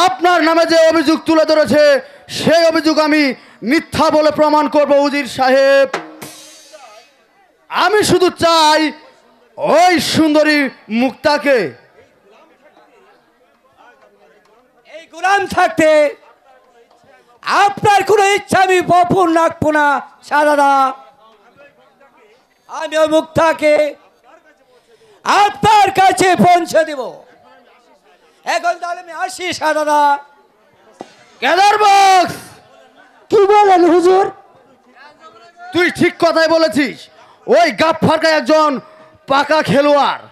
আপনার নামে যে অভিযোগ তুলে ধরেছে সেই অভিযোগ আমি মিথ্যা বলে প্রমাণ করব উজির সাহেব। আমি শুধু চাই ওই সুন্দরী মুক্তাকে। এই গোলাম থাকতে আপনার কোনো ইচ্ছা আমি বপন রাখবো না সাদাদা। আমি ওই মুক্তাকে আপনার কাছে পৌঁছে দেব। এখন তাহলে আমি আসি সাদাদা। কেদার বক্স, কি বলেন হুজুর? তুই ঠিক কথাই বলেছিস, ওই গাফফারকা একজন পাকা খেলোয়াড়।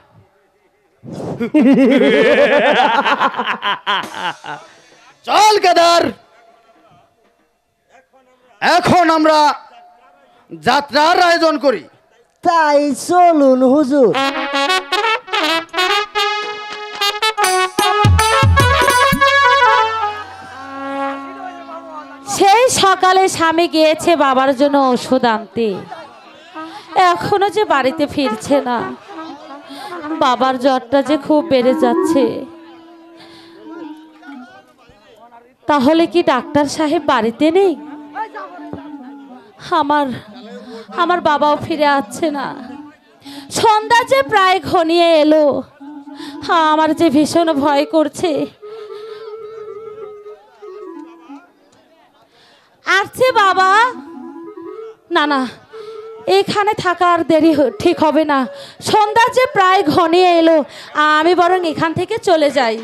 চল কেদার, এখন আমরা যাত্রার আয়োজন করি। তাই চলুন হুজুর। সেই সকালে স্বামী গিয়েছে বাবার জন্য ওষুধ আনতে, এখনো যে বাড়িতে ফিরছে না। বাবার জ্বরটা যে খুব বেড়ে যাচ্ছে। তাহলে কি ডাক্তার সাহেব বাড়িতে নেই? আমার বাবাও ফিরে আসছে না। সন্ধ্যা যে প্রায় ঘনিয়ে এলো, আমার যে ভীষণ ভয় করছে। আসছে বাবা? না না, এখানে থাকার দেরি ঠিক হবে না। সন্ধ্যা যে প্রায় ঘনিয়ে এলো, আমি বরং এখান থেকে চলে যাই।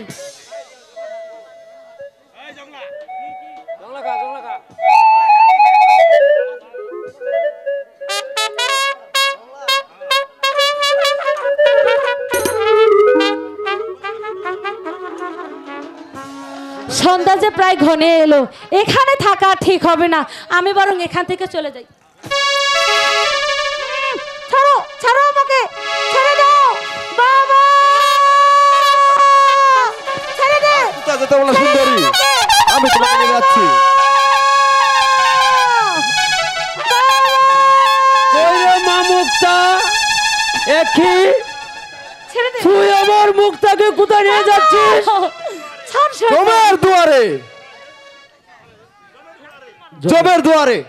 সন্ধ্যা যে প্রায় ঘনিয়ে এলো, এখানে থাকা ঠিক হবে না, আমি বরং এখান থেকে চলে যাই। ছাড়ো ছাড়ো, আমাকে ছেড়ে দাও বাবা, ছেড়ে দে। কোথায় যেতে বলো সুন্দরী? আমি তোমাকে নিয়ে যাচ্ছি। কই রে মা মুক্তা, একই ছেড়ে দে। তুই আমার মুক্তাকে কোথায় নিয়ে যাচ্ছিস? ছাড়, ছাড়। তোমার দুয়ারে জবের দুয়ারে।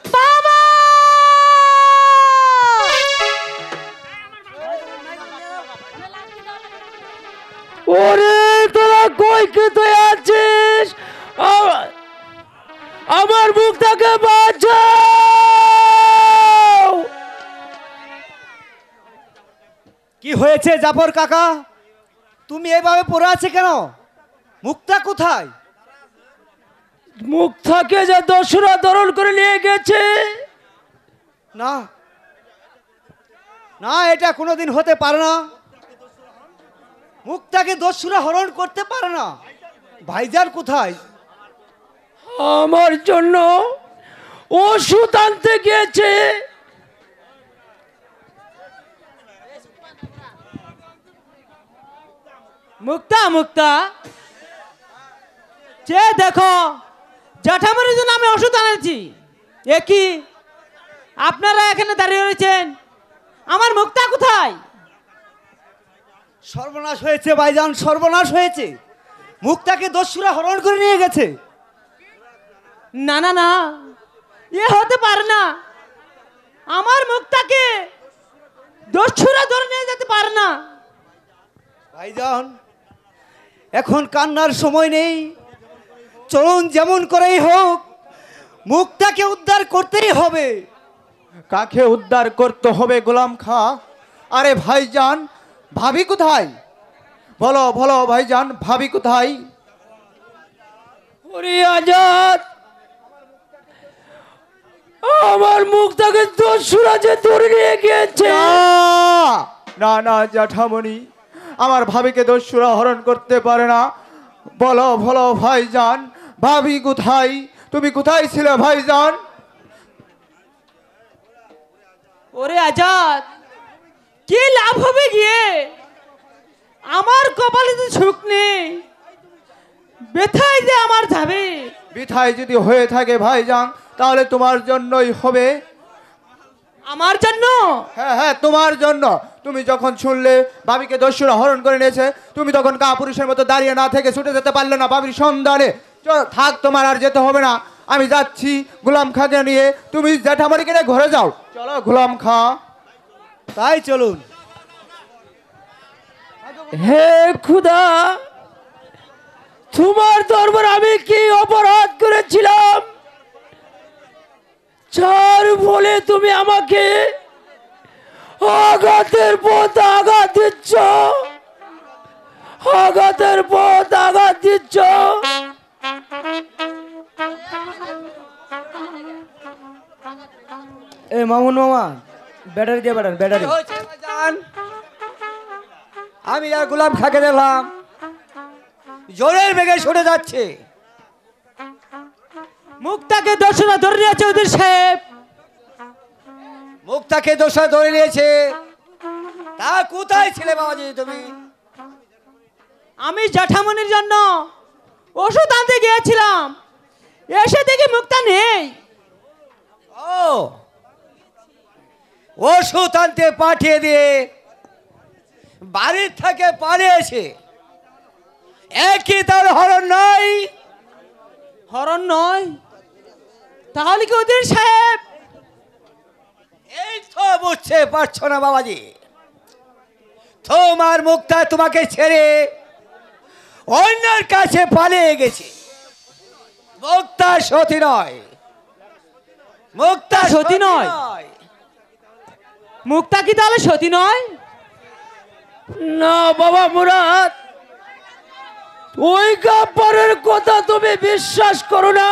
বাবা ওরে তোরা কই কে তুই আছিস? আমার মুখটাকে বাঁচাও। কি হয়েছে জাফর কাকা, তুমি এভাবে পড়ে আছে কেন? মুক্তা কোথায়? মুক্তাকে যে দস্যুরা দরল করে নিয়ে গেছে। না না, এটা কোনোদিন হতে পারে না। মুক্তাকে দস্যুরা হরণ করতে পারে না। ভাইজান কোথায়? আমার জন্য ওষুধ আনতে গিয়েছে। মুক্তা মুক্তা, যে দেখো জ্যাঠামণির জন্য আমি ওষুধ আনেছি। এ কি আপনারা এখানে দাঁড়িয়ে রয়েছেন? আমার মুক্তা কোথায়? সর্বনাশ হয়েছে ভাইজান, সর্বনাশ হয়েছে। মুক্তাকে দস্যুরা হরণ করে নিয়ে গেছে। না না না, এ হতে পারে না। আমার মুক্তাকে দস্যুরা ধরে নিয়ে যেতে পারে না। ভাইজান, এখন কান্নার সময় নেই। চলুন, যেমন করেই হোক মুক্তাকে উদ্ধার করতেই হবে। কাকে উদ্ধার করতে হবে গোলাম খা? আরে ভাইজান, ভাবি কোথায়? বলো বলো ভাইজান, ভাবি কোথায়? ওরে আজাদ, আমার মুখটাকে দস্যুরা যে ধরে নিয়ে গিয়েছে। না না জ্যাঠামণি, আমার ভাবিকে দস্যুরা হরণ করতে পারে না। বলো বলো ভাইজান, ভাবি কোথায়? তুমি কোথায় ছিলে ভাইজান? ওরে আজাদ, কি লাভ হবে গিয়ে? আমার কপালে তো সুখ নেই, ব্যথায় যে আমার যাবে। বিথায় যদি হয়ে থাকে ভাইজান, তাহলে তোমার জন্যই হবে। আমার জন্য? হ্যাঁ হ্যাঁ, তোমার জন্য। তুমি যখন শুনলে ভাবিকে দস্যুরা হরণ করে নিয়েছে, তুমি তখন কাপুরুষের মতো দাঁড়িয়ে না থেকে ছুটে যেতে পারলে না ভাবির সন্ধানে। থাক, তোমার আর যেতে হবে না, আমি যাচ্ছি গোলাম খাকে নিয়ে। তুমি জ্যাঠামণিকে নিয়ে ঘরে যাও। চলো গোলাম খা। তাই চলুন। হে খুদা, তোমার দরবার আমি কি অপরাধ করেছিলাম যার ফলে তুমি আমাকে আঘাতের পথ আঘাত দিচ্ছ, আঘাতের পথ আঘাত দিচ্ছ। এ মামুন মামা, ব্যাটারি দিয়ে ব্যাটারি। আমি আর গোলাম খাকে দিলাম, জোরের বেগে সরে যাচ্ছে। মুক্তাকে দস্যুরা ধরে নিয়েছে উজির সাহেব। মুক্তাকে দস্যুরা ধরে নিয়েছে? তা কোথায় ছিলে বাবাজি তুমি? আমি জ্যাঠামণির জন্য ওষুধ আনতে গিয়েছিলাম, এসে দেখি মুক্তা নেই। ও, ওষুধ আনতে পাঠিয়ে দিয়ে বাড়ির থেকে পালিয়েছে। একই তার হরণ নয়? হরণ নয়? তাহলে কি উজির সাহেব? এই তো বুঝতে পারছো না বাবাজি, তোমার মুক্তা তোমাকে ছেড়ে অন্যের কাছে পালিয়ে গেছে। মুক্তা সতী নয়, মুক্তা সতী নয়। মুক্তা কি তাহলে সতী নয়? না বাবা মুরাদ, ওই গাব্বারের কথা তুমি বিশ্বাস করো না।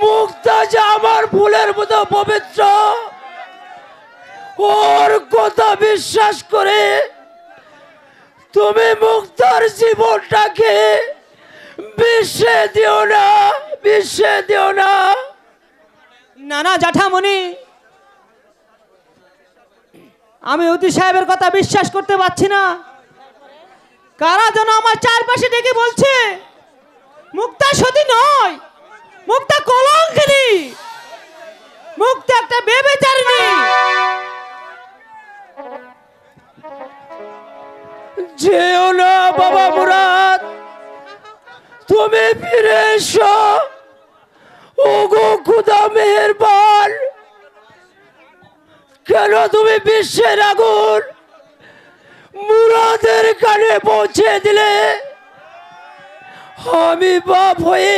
মুক্তা যে আমার ফুলের মতো পবিত্র, ওর কথা বিশ্বাস করে তুমি মুক্তার জীবনটাকে বিষে দিও না, বিষে দিও না। না না জ্যাঠামণি, আমি উজির সাহেবের কথা বিশ্বাস করতে পারছি না। কারা যেন আমার চারপাশে ডেকে বলছে মুক্তা সতী নয়, মুক্তা কলঙ্কিনী, মুক্তা একটা বেবিচারিণী। যেও না বাবা মুরাদ, তুমি ফিরে এসো, ওগো খুদা মেহেরবান, কেন তুমি বিশ্বের আগুন মুরাদের কানে পৌঁছে দিলে? আমি বাপ হয়ে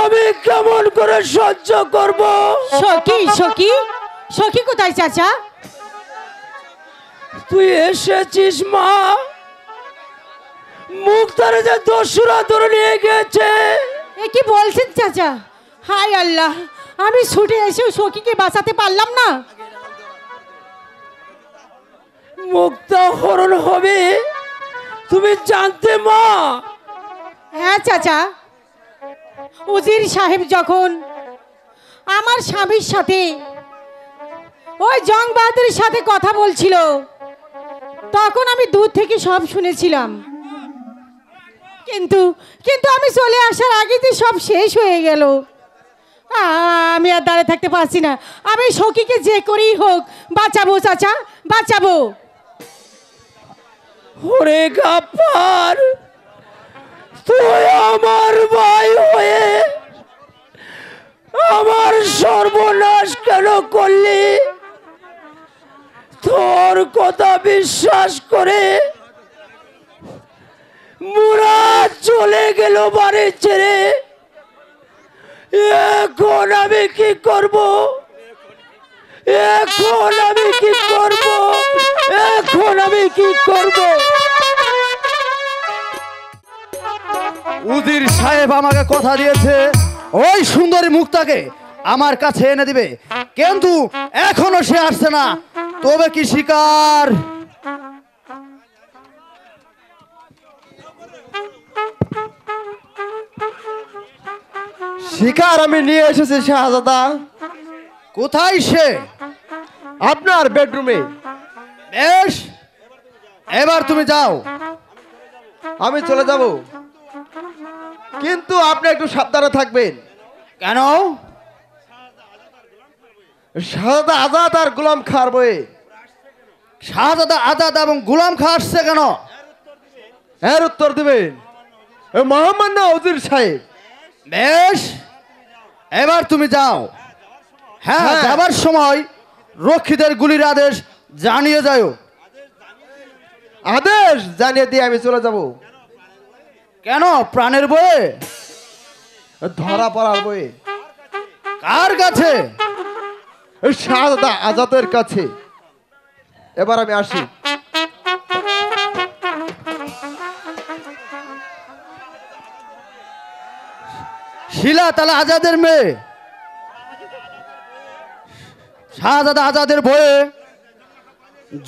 আমি কেমন করে সহ্য করব? সখী সখী সখী কোথায় চাচা? তুই এসেছিস মা? মুক্তারে যে দস্যুরা ধরে নিয়ে গেছে। এ কি বলছেন চাচা? হায় আল্লাহ, আমি ছুটে এসেও সখীকে বাঁচাতে পারলাম না। মুক্তা হরণ হবে তুমি জানতে মা? হ্যাঁ চাচা, উজির সাহেব যখন আমার স্বামীর সাথে ওই জং বাহাদুরের সাথে কথা বলছিল, তখন আমি দূর থেকে সব শুনেছিলাম। কিন্তু কিন্তু আমি চলে আসার আগে যে সব শেষ হয়ে গেল। আমি আর দাঁড়িয়ে থাকতে পারছি না। আমি সখীকে যে করেই হোক বাঁচাবো চাচা, বাঁচাবো। ওরে গাপ্পার, তুই আমার ভাই হয়ে আমার সর্বনাশ কেন করলি? তোর কথা বিশ্বাস করে মুরাদ চলে গেল বাড়ি ছেড়ে। এখন আমি কি করব? এখন আমি কি করব? এখন আমি কি করব? উজির সাহেব আমাকে কথা দিয়েছে ওই সুন্দরী মুক্তাকে আমার কাছে এনে দিবে, কিন্তু এখনো সে আসছে না। তবে কি শিকার? শিকার আমি নিয়ে এসেছি শাহজাদা। কোথায় সে? আপনার বেডরুমে। বেশ, এবার তুমি যাও। আমি চলে যাব, কিন্তু আপনি একটু সাবধানে থাকবেন। কেন? শাহজাদা আজাদ আর গোলাম খার বয়ে। শাহজাদা আজাদ এবং গোলাম খা আসছে কেন? এর উত্তর দিবেন মহামান্য উজির সাহেব। বেশ, এবার তুমি যাও। হ্যাঁ, যাবার সময় রক্ষীদের গুলির আদেশ জানিয়ে যাও। আদেশ জানিয়ে দিয়ে আমি চলে যাব। কেন? প্রাণের বয়ে? ধরা পড়ার বয়ে। কার কাছে? শাহজাদা আজাদের কাছে। এবার আমি আসি। শিলা তাহলে আজাদের মেয়ে। শাহজাদা আজাদের ভয়ে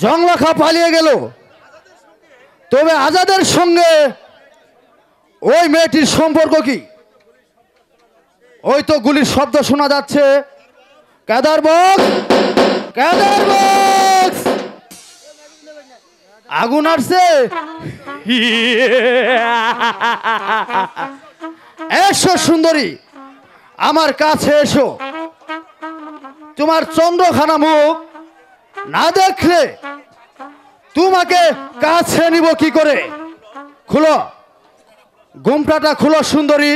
জংলা খা পালিয়ে গেল। তবে আজাদের সঙ্গে ওই মেয়েটির সম্পর্ক কি? ওই তো গুলির শব্দ শোনা যাচ্ছে। কেদার বক্স, কেদার বক্স, আগুন আসছে। এসো সুন্দরী, আমার কাছে এসো। তোমার চন্দ্রখানা মুখ না দেখলে তোমাকে কাছে নিব কি করে? খুলো, ঘোমটাটা খুলো সুন্দরী।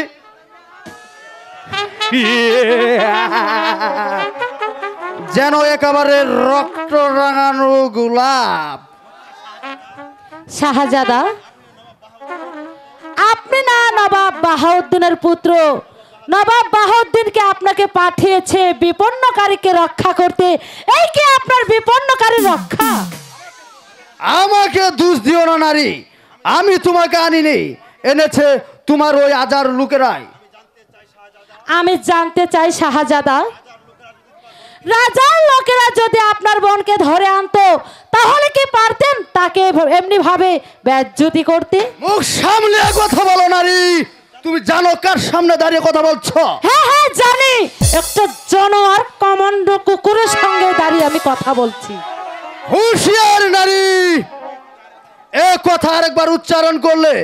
যেন একেবারে রক্ত রাঙানো গোলাপ। শাহজাদা, আপনি না নবাব বাহাউদ্দিনের পুত্র? নবাব বাহাউদ্দিনকে আপনাকে পাঠিয়েছে বিপন্নকারীকে রক্ষা করতে। এই কি আপনার বিপন্নকারী রক্ষা? আমাকে দোষ দিও না নারী, আমি তোমাকে আনিনি, এনেছে তোমার ওই আজার লোকেরাই। আমি জানতে চাই শাহজাদা, রাজার লোকেরা যদি আপনার বোনকে ধরে আনতো তাহলে কি পারতেন তাকে এমনি ভাবে বেজ্জতি করতে? মুখ সামলে কথা বলো নারী। তুমি জানো কার সামনে দাঁড়িয়ে কথা বলছো? হ্যাঁ হ্যাঁ জানি, একটা জানোয়ার কমান্ডো কুকুরের সঙ্গে দাঁড়িয়ে আমি কথা বলছি। হুঁশিয়ার নারী, এ কথা আরেকবার উচ্চারণ করলে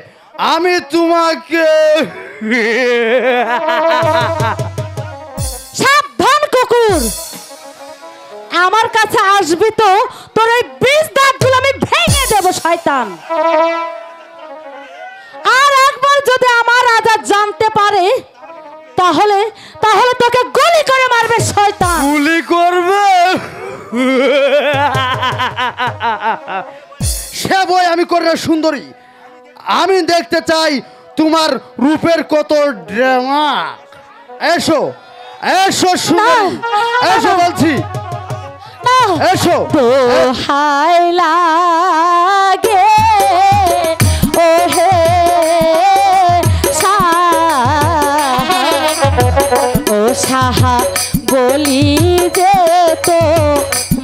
আমি তোমাকে। সাবধান কুকুর, আমার কাছে আসবি তো তোর এই 20 দাঁতগুলো আমি ভেঙে দেব শয়তান। আর একবার যদি আমার আজাদ জানতে পারে তাহলে না সুন্দরী, আমি দেখতে চাই তোমার রূপের কত ড্রামা। এসো এসো সুন্দরী, এসো বলছি, এসো। দোহাই লাগে ও হে ও সাহা বলি যে তো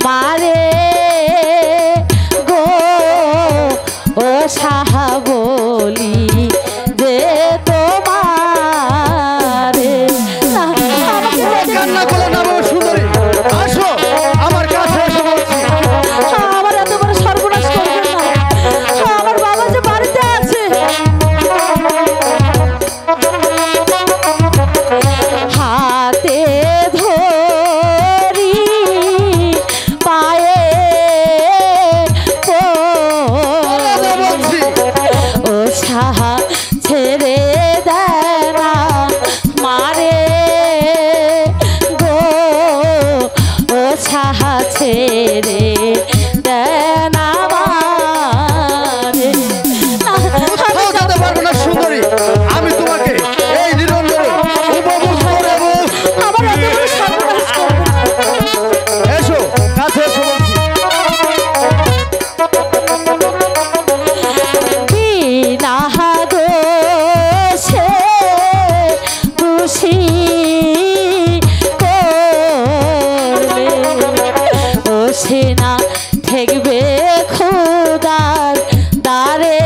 মারে গো, ও সাহা বলি যে তো মারে। কান্না করে না বাবা সুন্দরী, আসো আমার কাছে এসো বলছি। আমার এত বড় সর্বনাশ করবেন না, আমার বাবা যে বাড়িতে আছে। হাতে ধরি পায়ে ও সাহা ছেড়ে দেয় না মারে গো, ও সাহা ছেড়ে দেয় না মারে। যেতে পারবো না সুন্দরী, আমি তোমাকে এই নিরঞ্জনে উপভোগ করব। আমার এত বড় সর্বনাশ করবেন না। এসো কাছে এসো বলছি। বিনা দোষে দোষী করলে ও সেনা ঠেকবে খোদার দ্বারে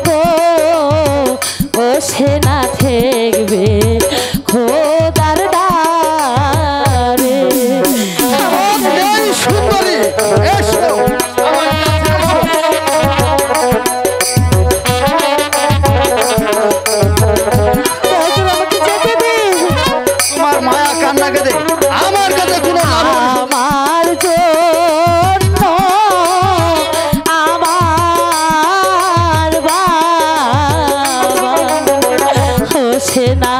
গো, ও সেনা ঠেকবে খোদার দ্বারে। এই সুন্দরী এসো আমার কাছে এসো। আমাকে যেতে দিন। তোমার মায়া কান্না কেঁদে আমার কাছে কোনো লাভ নেই। আমার জন্য আমার বাবা হোসেনা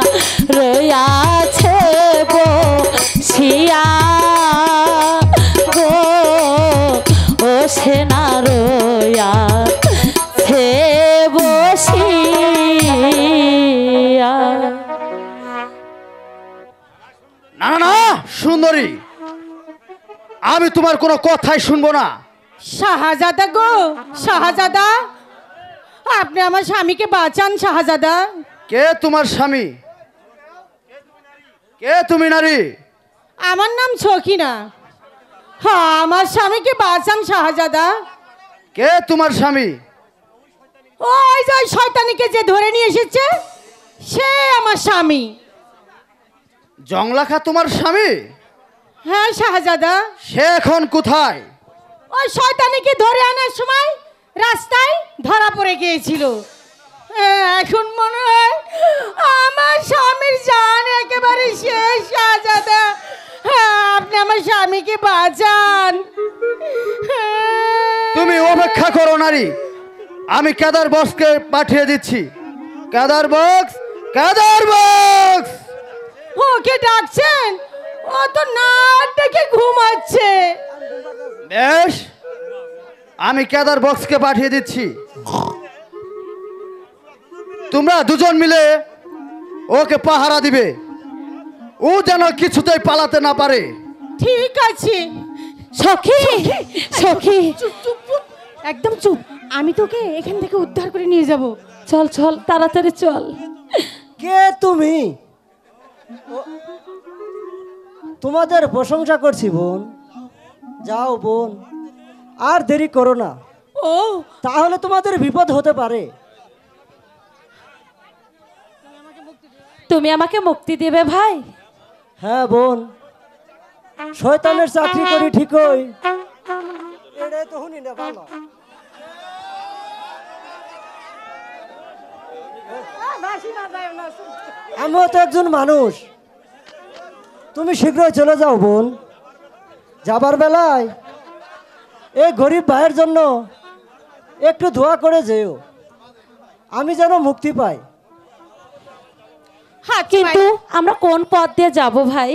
রয়াছে বসিয়া গো, হোসেনা রয়াছে বসিয়া। না না না সুন্দরী, আমি তোমার কোনো কথাই শুনবো না। শাহজাদা গো, শাহজাদা, আপনি আমার স্বামীকে বাঁচান শাহজাদা। কে তোমার স্বামী? কে তুমি নারী? আমার নাম সখিনা। হ্যাঁ, আমার স্বামীকে বাঁচান শাহজাদা। কে তোমার স্বামী? ওই যে ওই শয়তানিকে যে ধরে নিয়ে এসেছে সে আমার স্বামী। জংলাখা তোমার স্বামী? হ্যাঁ শাহজাদা। সে এখন কোথায়? ওই শয়তানিকে ধরে আনার সময় রাস্তায় ধরা পড়ে গিয়েছিল। এখন মনে হয় আমার স্বামীর জান একেবারে শেষ শাহজাদা। আপনি আমার স্বামীকে বাঁচান। তুমি অপেক্ষা করো নারী, আমি কেদার বক্সকে পাঠিয়ে দিচ্ছি। কেদার বক্স, কেদার বক্স। ওকে ডাকছেন? ও তো না ডেকে ঘুমাচ্ছে। বেশ, আমি কেদার বক্সকে পাঠিয়ে দিচ্ছি। তোমরা দুজন মিলে ওকে পাহারা দিবে, ও যেন কিছুতেই পালাতে না পারে। ঠিক আছে। সখী, সখী, চুপ চুপ চুপ, একদম চুপ। আমি তোকে এখান থেকে উদ্ধার করে নিয়ে যাব। চল চল, তাড়াতাড়ি চল। কে তুমি? তোমাদের প্রশংসা করছি বোন। যাও বোন, আর দেরি করো না, ও তাহলে তোমাদের বিপদ হতে পারে। তুমি আমাকে মুক্তি দেবে ভাই? হ্যাঁ বোন, শয়তানের চাকরি করি ঠিকই, এটাই তো শুনি না ভালো। আমিও তো একজন মানুষ। তুমি শীঘ্রই চলে যাও বোন। যাবার বেলায় এই গরিব ভাইয়ের জন্য একটু দোয়া করে যেও, আমি যেন মুক্তি পাই। হ্যাঁ, কিন্তু আমরা কোন পথ দিয়ে যাব ভাই?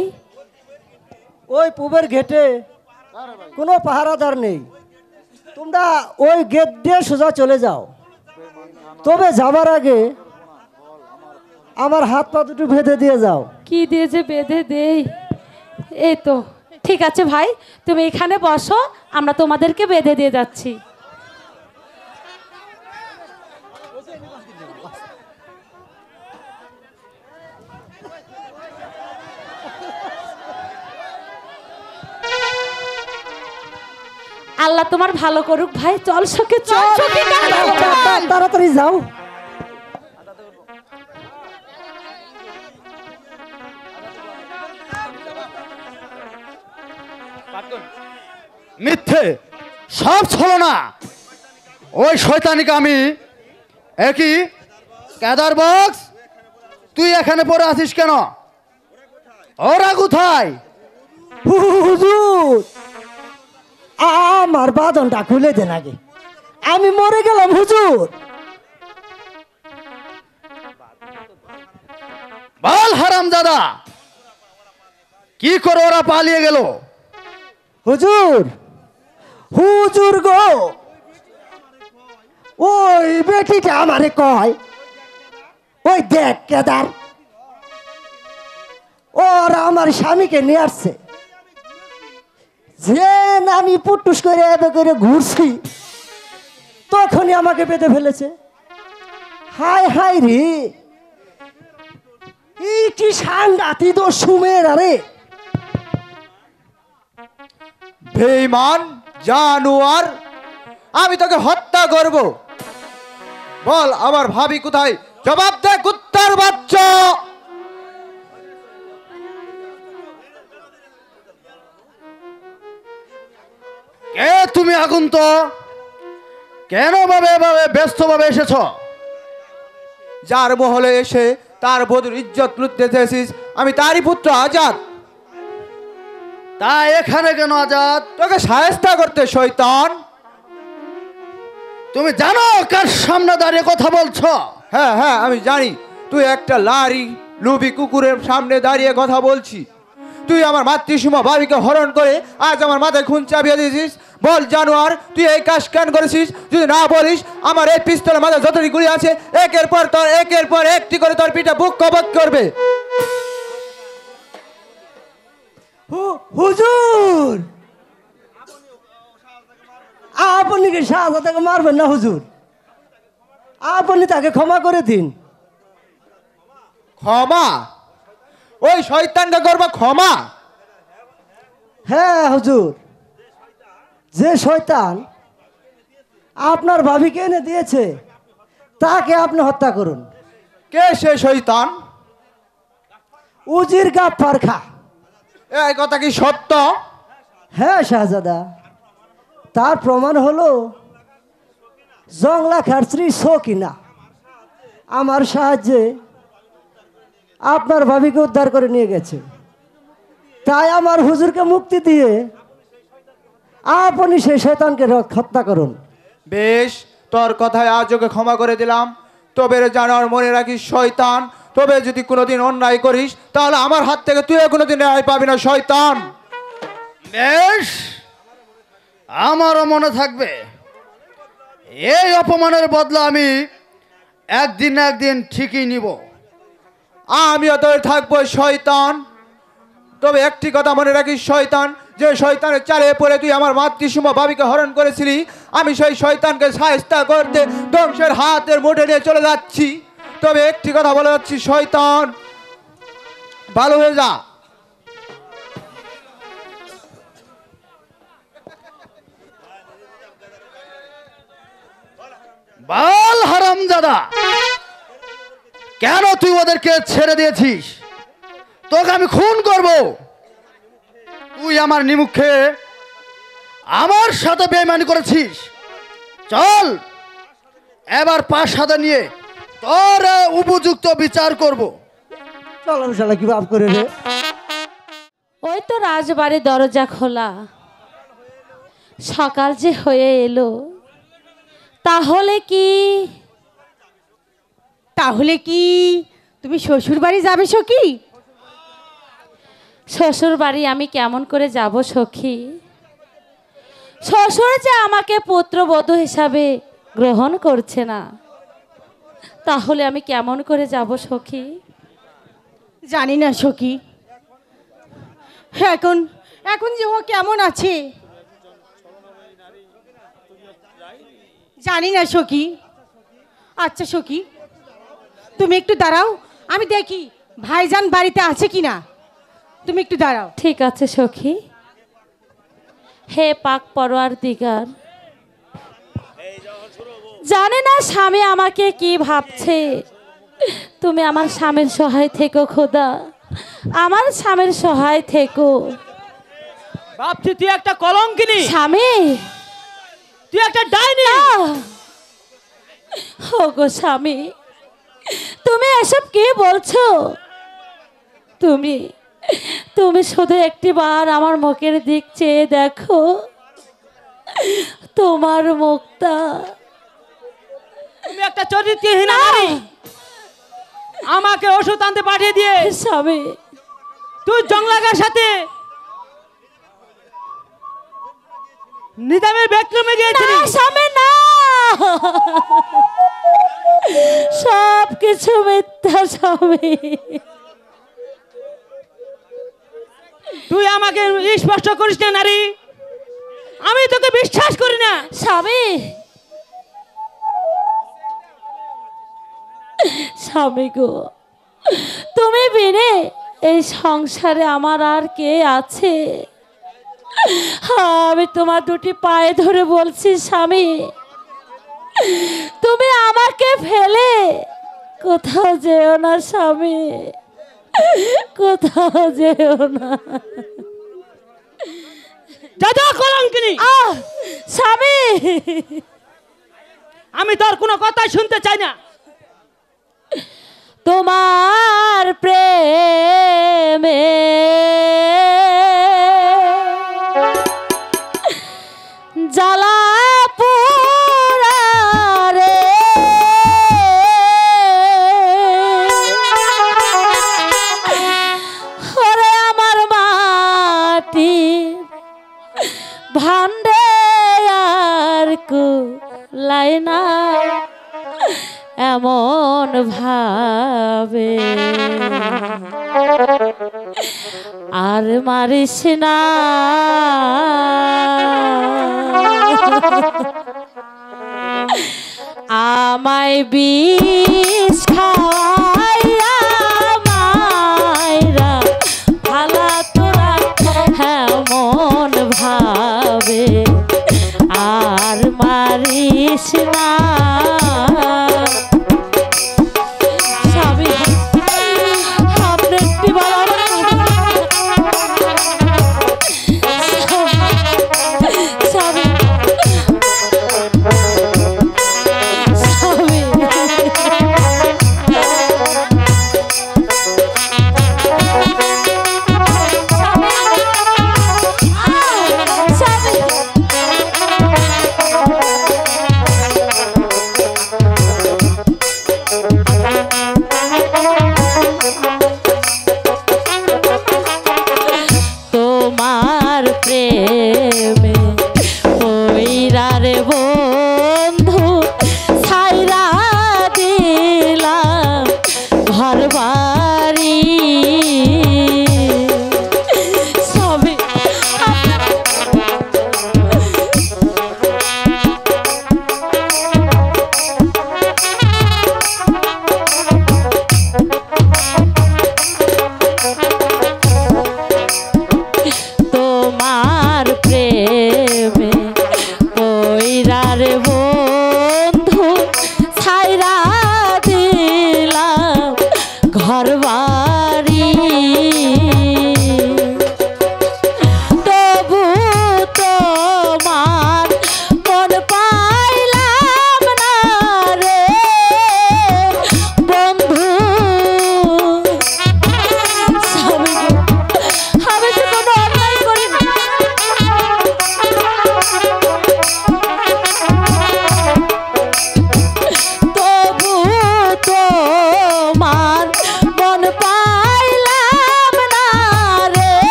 ওই পূবের গেটে কোনো পাহারাদার নেই, তোমরা ওই গেট দিয়ে সোজা চলে যাও, তবে যাবার আগে আমার হাত পা দুটো বেঁধে দিয়ে যাও। কি দিয়ে যে বেঁধে দেই। এই তো ঠিক আছে ভাই, তুমি এখানে বসো, আমরা তোমাদেরকে বেঁধে দিয়ে যাচ্ছি। আল্লাহ তোমার ভালো করুক ভাই, চল সখী চল। তাড়াতাড়ি যাও। মিথ্যে, সব ছলনা। ওই শয়তানিকে আমি একই কেদার বক্স, তুই এখানে পড়ে আছিস কেন? ওরা কোথায়? হুজুর, আমার বাঁধনটা খুলে দেন আগে, আমি মরে গেলাম হুজুর। বল হারামজাদা, কি করে ওরা পালিয়ে গেল? হুজুর, হুজুর গো, ওই বেটিটা আমারে কয়, ওই দেখ কেদার, ওরা আমার স্বামীকে নিয়ে আসছে। যে আমি পুটুস করে এবে করে ঘুরছি, তখনই আমাকে বেঁধে ফেলেছে। হায় হায় রে, এই কি সাংঘাতিক দস্যুমের আরে। বেঈমান জানোয়ার, আমি তোকে হত্যা করব। বল আমার ভাবি কোথায়? জবাব দে কুত্তার বাচ্চা। কে তুমি আগন্ত? কেন ভাবে এভাবে ব্যস্তভাবে এসেছ? যার মহলে এসে তার বধূর ইজ্জত লুটতে চেয়েছিস, আমি তারই পুত্র আজাদ। তা এখানে কেন আজাদ? তোকে শায়েস্তা করতে শয়তান। তুমি জানো কার সামনে দাঁড়িয়ে কথা বলছো? হ্যাঁ হ্যাঁ আমি জানি, তুই একটা লারি লুবি কুকুরের সামনে দাঁড়িয়ে কথা বলছি। তুই আমার মাতৃসীমা ভাবিকে হরণ করে আজ আমার মাথায় খুন চাপিয়ে দিয়েছিস। বল জানোয়ার, তুই এই কাজ কেন করেছিস? যদি না বলিস, আমার এই পিস্তলের মাথায় যতটি গুলি আছে একের পর একটি করে তোর পিঠে বুক কবক করবে। হুজুর, আপনি কি শাহজাদাকে মারবেন না হুজুর? আপনি তাকে ক্ষমা করে দিন। ক্ষমা? ওই শয়তানকে করবো ক্ষমা? হ্যাঁ হুজুর, যে শয়তান আপনার ভাবিকে এনে দিয়েছে তাকে আপনি হত্যা করুন। কে সে শয়তান? উজির গাফফার খা। এই কথা কি সত্য? হ্যাঁ শাহজাদা, তার প্রমাণ হলো জংলা খার শ্রী সকিনা আমার সাহায্যে আপনার ভাবিকে উদ্ধার করে নিয়ে গেছে। তাই আমার হুজুরকে মুক্তি দিয়ে আপনি সেই শয়তানকে হত্যা করুন। বেশ, তোর কথায় আজ ওকে ক্ষমা করে দিলাম। তবে জানার মনে রাখিস শয়তান, তবে যদি কোনোদিন অন্যায় করিস তাহলে আমার হাত থেকে তুইও কোনোদিন রেহাই পাবি না শয়তান। বেশ, আমারও মনে থাকবে। এই অপমানের বদলা আমি একদিন না একদিন ঠিকই নিব। আমিও তোর থাকবো শয়তান। তবে একটি কথা মনে রাখিস শয়তান, যে শয়তানের চালে পড়ে তুই আমার মাতৃসীমা ভাবিকে হরণ করেছিলি, আমি সেই শয়তানকে শায়েস্তা করতে ধ্বংসের হাতের মুঠে নিয়ে চলে যাচ্ছি। তবে একটি কথা বলে যাচ্ছি শয়তান, ভালো হয়ে যা। বল হারামজাদা, কেন তুই ওদেরকে ছেড়ে দিয়েছিস? তোকে আমি খুন করব। তুই আমার নিমুখে আমার সাথে বেঈমানি করেছিস। চল এবার পাশ হাতে নিয়ে তোর উপযুক্ত বিচার করব। চলো শালা কি ভাব করে রে। ওই তো রাজবাড়ির দরজা খোলা, সকাল যে হয়ে এলো। তাহলে কি তুমি শ্বশুর বাড়ি যাবে সখী? শ্বশুর বাড়ি আমি কেমন করে যাব সখী? শ্বশুর যে আমাকে পুত্রবধূ হিসাবে গ্রহণ করছে না, তাহলে আমি কেমন করে যাব সখী? জানি না সখী, এখন এখন যে ও কেমন আছে জানি না সখী। আচ্ছা সখী, তুমি একটু দাঁড়াও, আমি দেখি ভাইজান বাড়িতে আছে কিনা। তুমি একটু দাঁড়াও। ঠিক আছে সখী। হে পাক পরোয়ার দিগার, জানে না স্বামী আমাকে কি ভাবছে। তুমি আমার স্বামীর সহায় থেকো খোদা, আমার স্বামীর সহায় থেকো। ভাবছি তুই একটা কলঙ্কিনী স্বামী, তুই একটা ডাইনি। ওগো স্বামী, তুমি এসব কি বলছো? তুমি তুমি শুধু একটিবার আমার মুখের দিক চেয়ে দেখো, তোমার মুখটা। তুমি একটা চরিত্রহীন নারী, আমাকে ওষুধ আনতে পাঠিয়ে দিয়ে স্বামী তুই জংলাগার সাথে নিজামের বেডরুমে গিয়েছিলি। স্বামী না, সব কিছু মিথ্যা স্বামী। তুই আমাকে স্পষ্ট করিস না নারী, আমি তোকে বিশ্বাস করি না। স্বামী, স্বামী গো, তুমি বিনে এই সংসারে আমার আর কে আছে? আমি তোমার দুটি পায়ে ধরে বলছি স্বামী, তুমি আমাকে ফেলে কোথাও যেও না স্বামী, কোথাও যেও না। দাদা কলঙ্কিনী, স্বামী, আমি তোর কোনো কথাই শুনতে চাই না। তোমার প্রেমে জ্বালা পোড়া রে, ওরে আমার মাটির ভান্ডে আর কুলাই না এমন ভাবে, আর মারিস না আমায় বিষ খাওয়াইয়া মাইরা ভালা তোরা এমন ভাবে, আর মারিস না।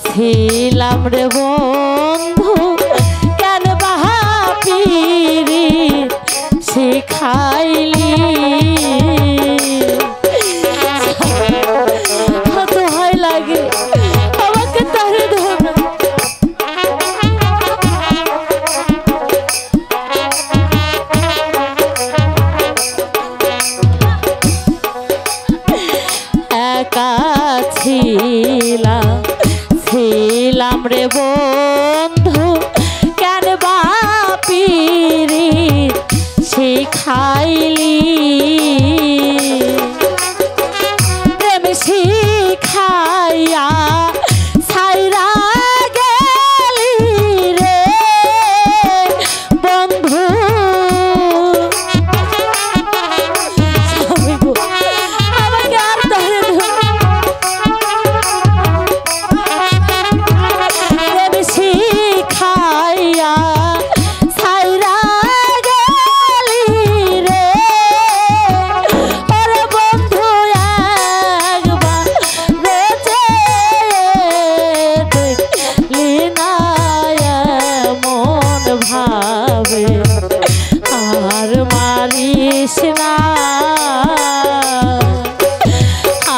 ছিলাম রে বন্ধু কেন বাহাপিরি শিখাইলি তো হয় লাগে আমাকে তারে ধরা একা ছিলাম রে বন্ধু কেন বাপিরি শিখাইলি প্রেম শিখাইয়া ছাইরা গেলি রে বন্ধু আমাকে আর ধরে শিখাইয়া ছাইরা গেলি রে ওরে বন্ধু একবার রোজে দেখলি না মন ভাবে আর মারিস না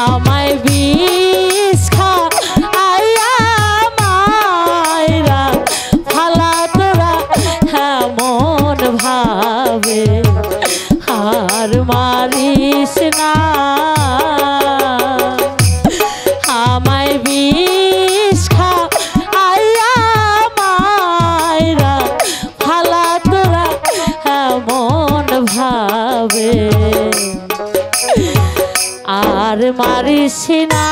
আমায় বিষ খা আয়া মায়রা ফালা তোরা মন ভাবে আর মারিস না আমায় বিষ খা আয়া মায়রা ফালা তোরা মন ভাবে আর মারিস না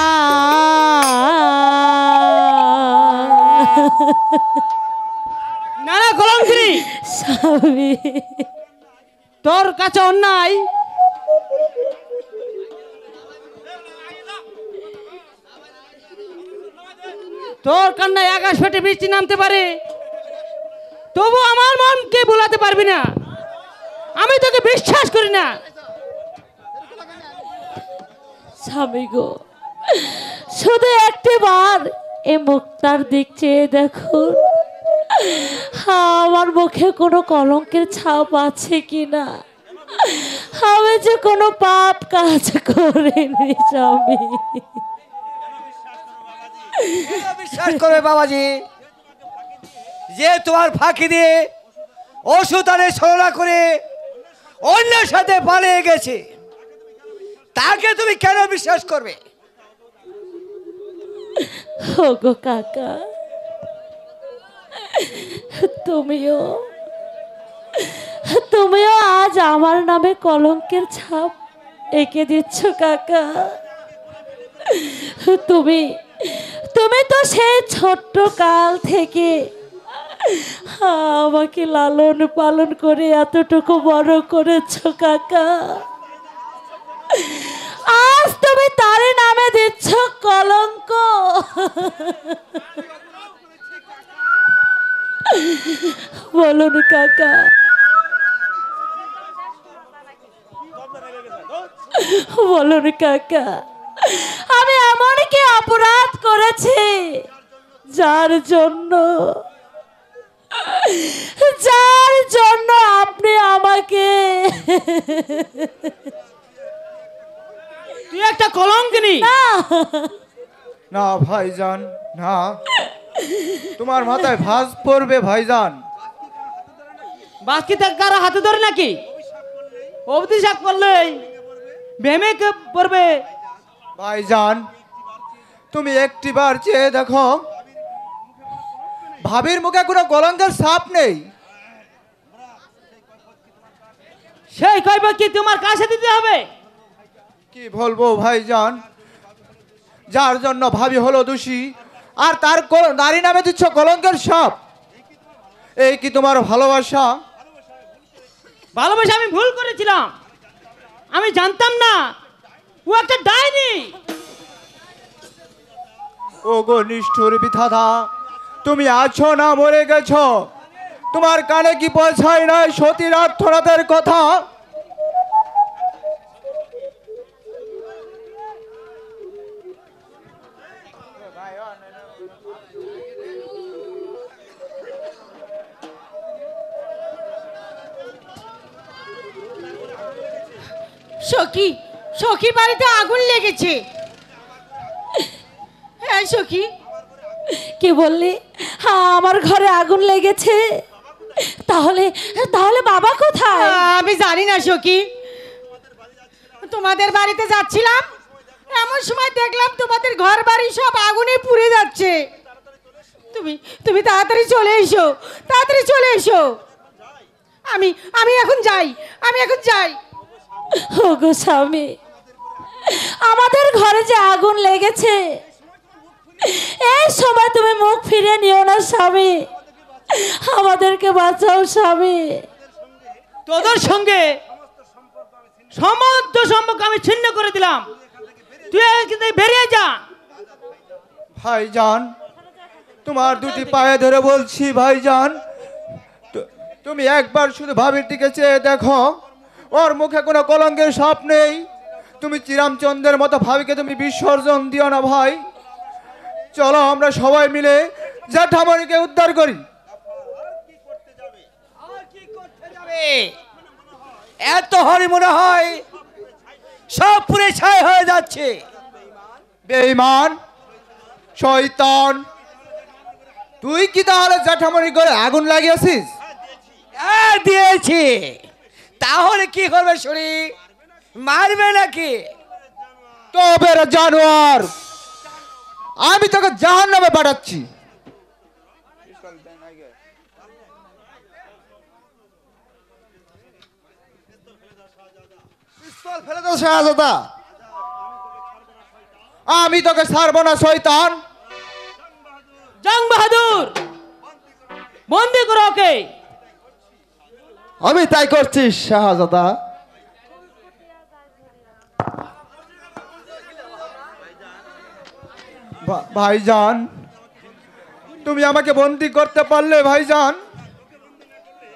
না না কলঙ্কিনী স্বামী তোর কাছে অন্যায় তোর কান্নায় আকাশ ফেটে বৃষ্টি নামতে পারে তবু আমার মনকে ভুলাতে পারবি না আমি তোকে বিশ্বাস করি না স্বামী গো শুধু একটিবার এ মুক্তার দিক চেয়ে দেখুন আমার মুখে কোনো কলঙ্কের ছাপ আছে কিনা আমি যে কোনো পাপ কাজ করিনি স্বামী বিশ্বাস করবে বাবাজি যে তোমার ফাঁকি দিয়ে ওষুধানে ছলনা করে অন্যের সাথে পালিয়ে গেছে তাকে তুমি কেন বিশ্বাস করবে ওগো কাকা তুমিও আজ আমার নামে কলঙ্কের ছাপ এঁকে দিচ্ছ কাকা তুমি তো সেই ছোট্ট কাল থেকে আমাকে লালন পালন করে এতটুকু বড় করেছো কাকা আজ তুমি তার নামে দিচ্ছ কলঙ্ক বলুন কাকা বলুন কাকা আমি এমন কি অপরাধ করেছি যার জন্য আপনি আমাকে তুই একটা কলঙ্কিনী না ভাইজান না তোমার মাথায় ভাঁজ পড়বে ভাইজান বাকি কারো হাতে ধরে নাকি অভিশাপ করলেই ভেমে পড়বে ভাইজান তুমি একটিবার চেয়ে দেখো ভাবির মুখে কোনো কলঙ্কের ছাপ নেই সেই কইব কি তোমার কাছে দিতে হবে কি বলবো ভাইজান যার জন্য ভাবি হলো দোষী আর তার নারী নামে দিচ্ছ কলঙ্কের ছাপ এই কি তোমার ভালোবাসা আমি ভুল করেছিলাম আমি জানতাম না ও একটা ডাইনি ও গো নিষ্ঠুর বিধাতা তুমি আছো না মরে গেছো তোমার কানে কি পৌঁছায় না সতীর আর্তনাদের কথা সখী, সখীর বাড়িতে আগুন লেগেছে। হ্যাঁ সখী, কি বললি? হ্যাঁ, আমার ঘরে আগুন লেগেছে। তাহলে তাহলে বাবা কোথায়? আমি জানি না সখী। তোমাদের বাড়িতে যাচ্ছিলাম, এমন সময় দেখলাম তোমাদের ঘর বাড়ি সব আগুনে পুড়ে যাচ্ছে। তুমি তুমি তাড়াতাড়ি চলে এসো, তাড়াতাড়ি চলে এসো। আমি আমি এখন যাই, আমি এখন যাই। ওগো স্বামী, আমাদের ঘরে যে আগুন লেগেছে, এই সময় তুমি মুখ ফিরে নিও না স্বামী, আমাদেরকে বাঁচাও স্বামী। তোদের সঙ্গে সমস্ত সম্পর্ক আমি ছিন্ন করে দিলাম, তুই কিন্তু বেরিয়ে যা। ভাইজান, তোমার দুটি পায়ে ধরে বলছি ভাইজান, তুমি একবার শুধু ভাবির দিকে চেয়ে দেখো, ওর মুখে কোনো কলঙ্কের ছাপ নেই। তুমি চিরামচন্দ্রের মতো ভাবিকে তুমি বিসর্জন দিও না ভাই। চলো আমরা সবাই মিলে জ্যাঠামণিকে উদ্ধার করি। এত হরি মনে হয় সব পুরে ছাই হয়ে যাচ্ছে। বেঈমান শয়তান, তুই কি তাহলে জ্যাঠামণি করে আগুন লাগিয়েছিস? দিয়েছি, তাহলে কি করবে শুনি? মারবে নাকি? তবে রে জানোয়ার, আমি তোকে জাহান্নামে পাঠাচ্ছি। পিস্তল ফেলে দাও শাহজাদা, আমি তোকে ছাড়বো না শয়তান। জং বাহাদুর, বন্দি করো ওকে। আমি তাই করছি শাহজাদা। ভাইজান, তুমি আমাকে বন্দি করতে পারলে ভাইজান।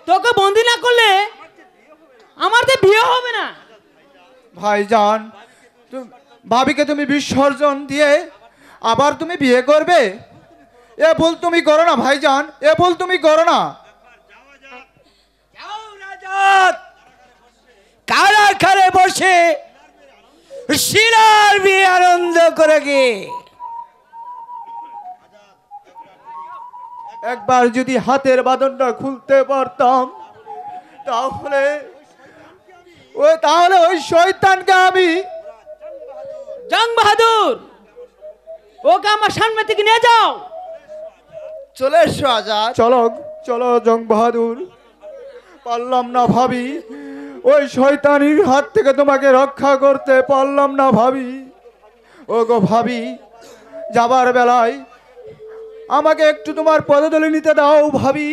তোকে বন্দি না করলে আমার তো বিয়ে হবে না। ভাইজান, ভাবিকে তুমি বিসর্জন দিয়ে আবার তুমি বিয়ে করবে? এ ভুল তুমি করো না ভাইজান, এ ভুল তুমি করো না। কারাগারে বসে শিলার বিয়ে আনন্দ করে গে। একবার যদি হাতের বাঁধনটা খুলতে পারতাম, তাহলে ওই শয়তানকে আমি। জং বাহাদুর, ওকে আমার সামনে থেকে নিয়ে যাও। চলে এসো আজাদ। চলো চলো জং বাহাদুর, পারলাম না ভাবি, ওই শয়তানির হাত থেকে তোমাকে রক্ষা করতে পারলাম না ভাবি। ও গো ভাবি, যাবার বেলায় আমাকে একটু তোমার পদধূলি নিতে দাও ভাবি।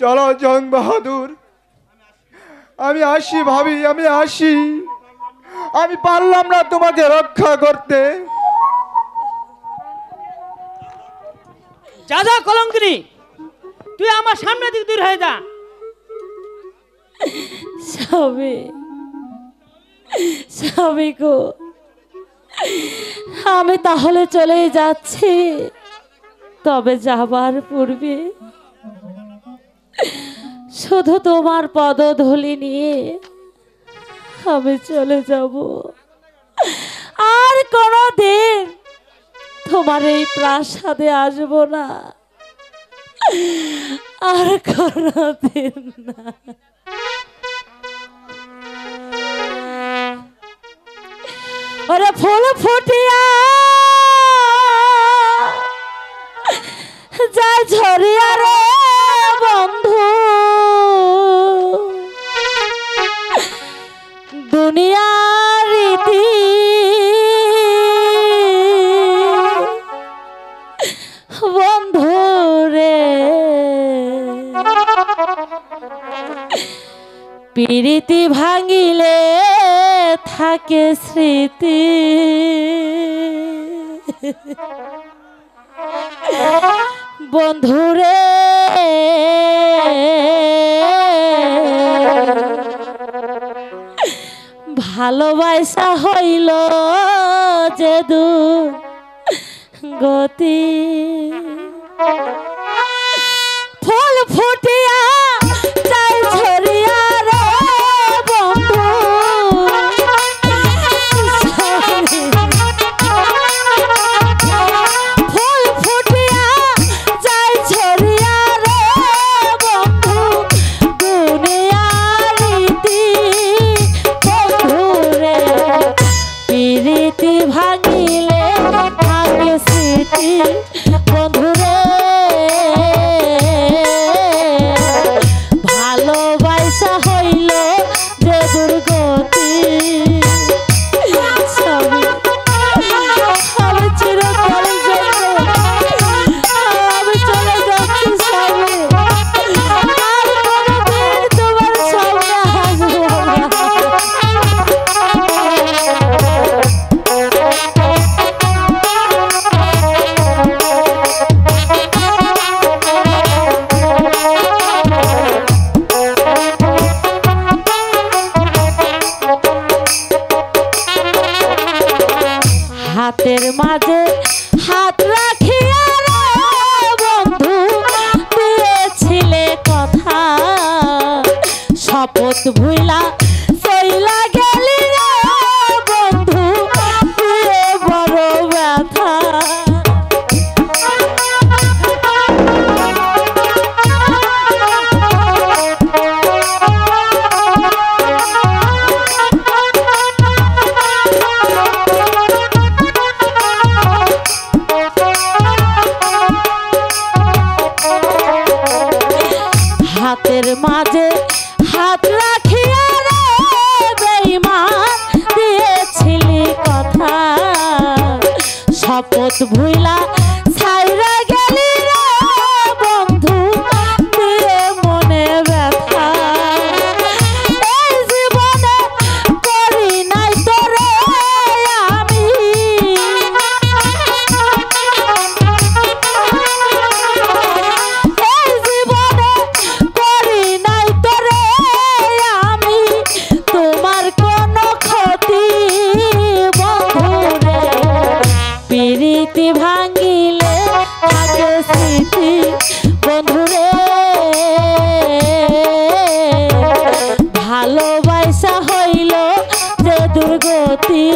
চলো জং বাহাদুর, আমি আসি ভাবি, আমি আসি। আমি পারলাম না তোমাকে রক্ষা করতে। যা যা কলঙ্কিনী, তুই আমার সামনে দিকে দূর হয়ে যা। স্বামী, স্বামী গো, আমি তাহলে চলে যাচ্ছি। তবে যাবার পূর্বে শুধু তোমার পদধূলি নিয়ে আমি চলে যাব। আর কোনোদিন তোমার এই প্রাসাদে আসবো না, আর কোনোদিন না। ওরে ফুল ফুটিয়া যায় ঝরিয়া রে বন্ধু, দুনিয়ার রীতি বন্ধু রে, প্রীতি ভাঙিলে থাকে স্মৃতি। বন্ধুরে ভালোবাসা হইল যে দূর গতি ফুল ফুটিয়া চাই ঝরিয়া রে বন্ধু ফুল ফুটিয়া চাই ঝরিয়া রে বন্ধু দুনিয়ার রীতি বন্ধু রে প্রীতি ভাঙিলে ভাঙে স্মৃতি বন্ধু রে ভালোবাসা হইল যে দুর্গতি আমি চিরকাল আমি চলে যাচ্ছি স্বামী আর কোনোদিন তোমার সামনে আসবো হাতের মাঝে হাত রাখিয়া রে বন্ধু দিয়েছিলে কথা শপথ ভুইলা চইলা গেলি রে বন্ধু দিয়ে বড় ব্যথা হাতের মাঝে হাত রাখিয়া রে বেঈমান দিয়েছিলি কথা শপথ ভুইলা ছাইরা গেলি রে বন্ধু দিয়ে মনে ব্যথা এই জীবনে করি নাই তোরে আমি এই জীবনে করি নাই তোরে আমি তোমার কোনো ক্ষতি বন্ধু রে প্রীতি ভাঙিলে থাকে স্মৃতি বন্ধু রে ভালোবাসা হইল যে দুর্গতি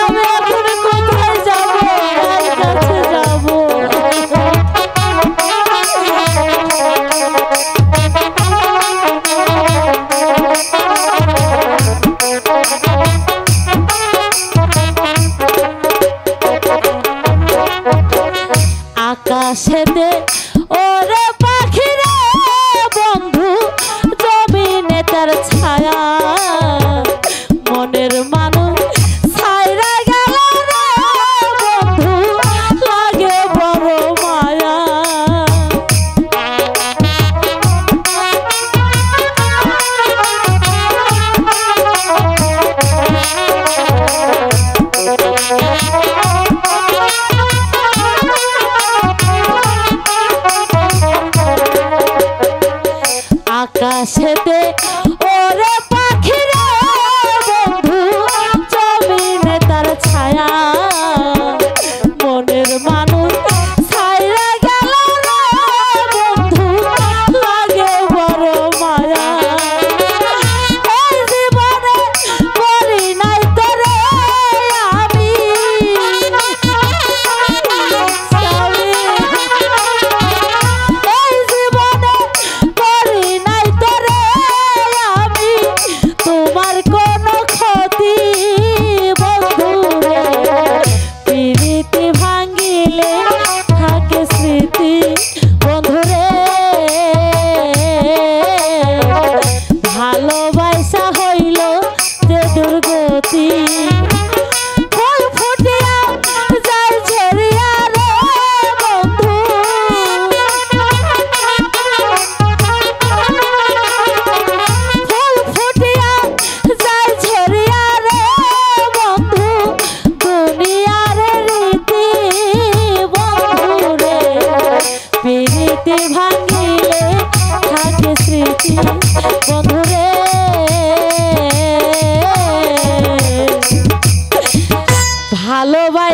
আমি এখন কোথায় যাব কার কাছে যাব আকাশেতে ওরে পাখি রে বন্ধু জমিনে তার ছায়া মনের মানুষ ছাইরা গেল রে বন্ধু লাগে বড় মায়া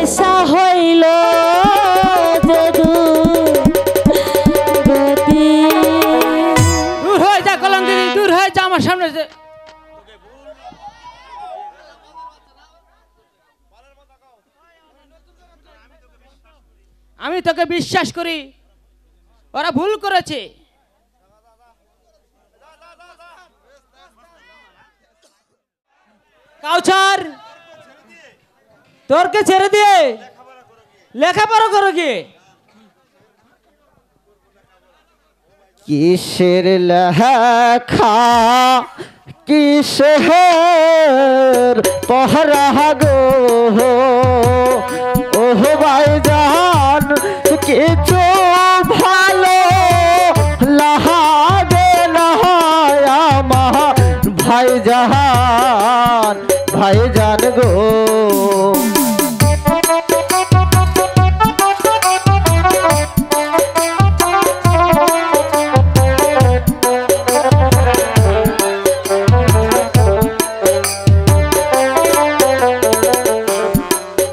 নেশা হইল যে দুর্গতি। দূর হয়ে যা কলঙ্কিনী, দূর হয়ে যা আমার সামনে যে। আমি তোকে বিশ্বাস করি, ওরা ভুল করেছে। কাউচার তোরকে ছেড়ে দিয়ে লেখাপড়া করো কি? কিসের লেখা কিসের পহরা গো ওহ ভাইজান কিছু ভালো লাগে না আমার ভাইজান ভাইজান গো।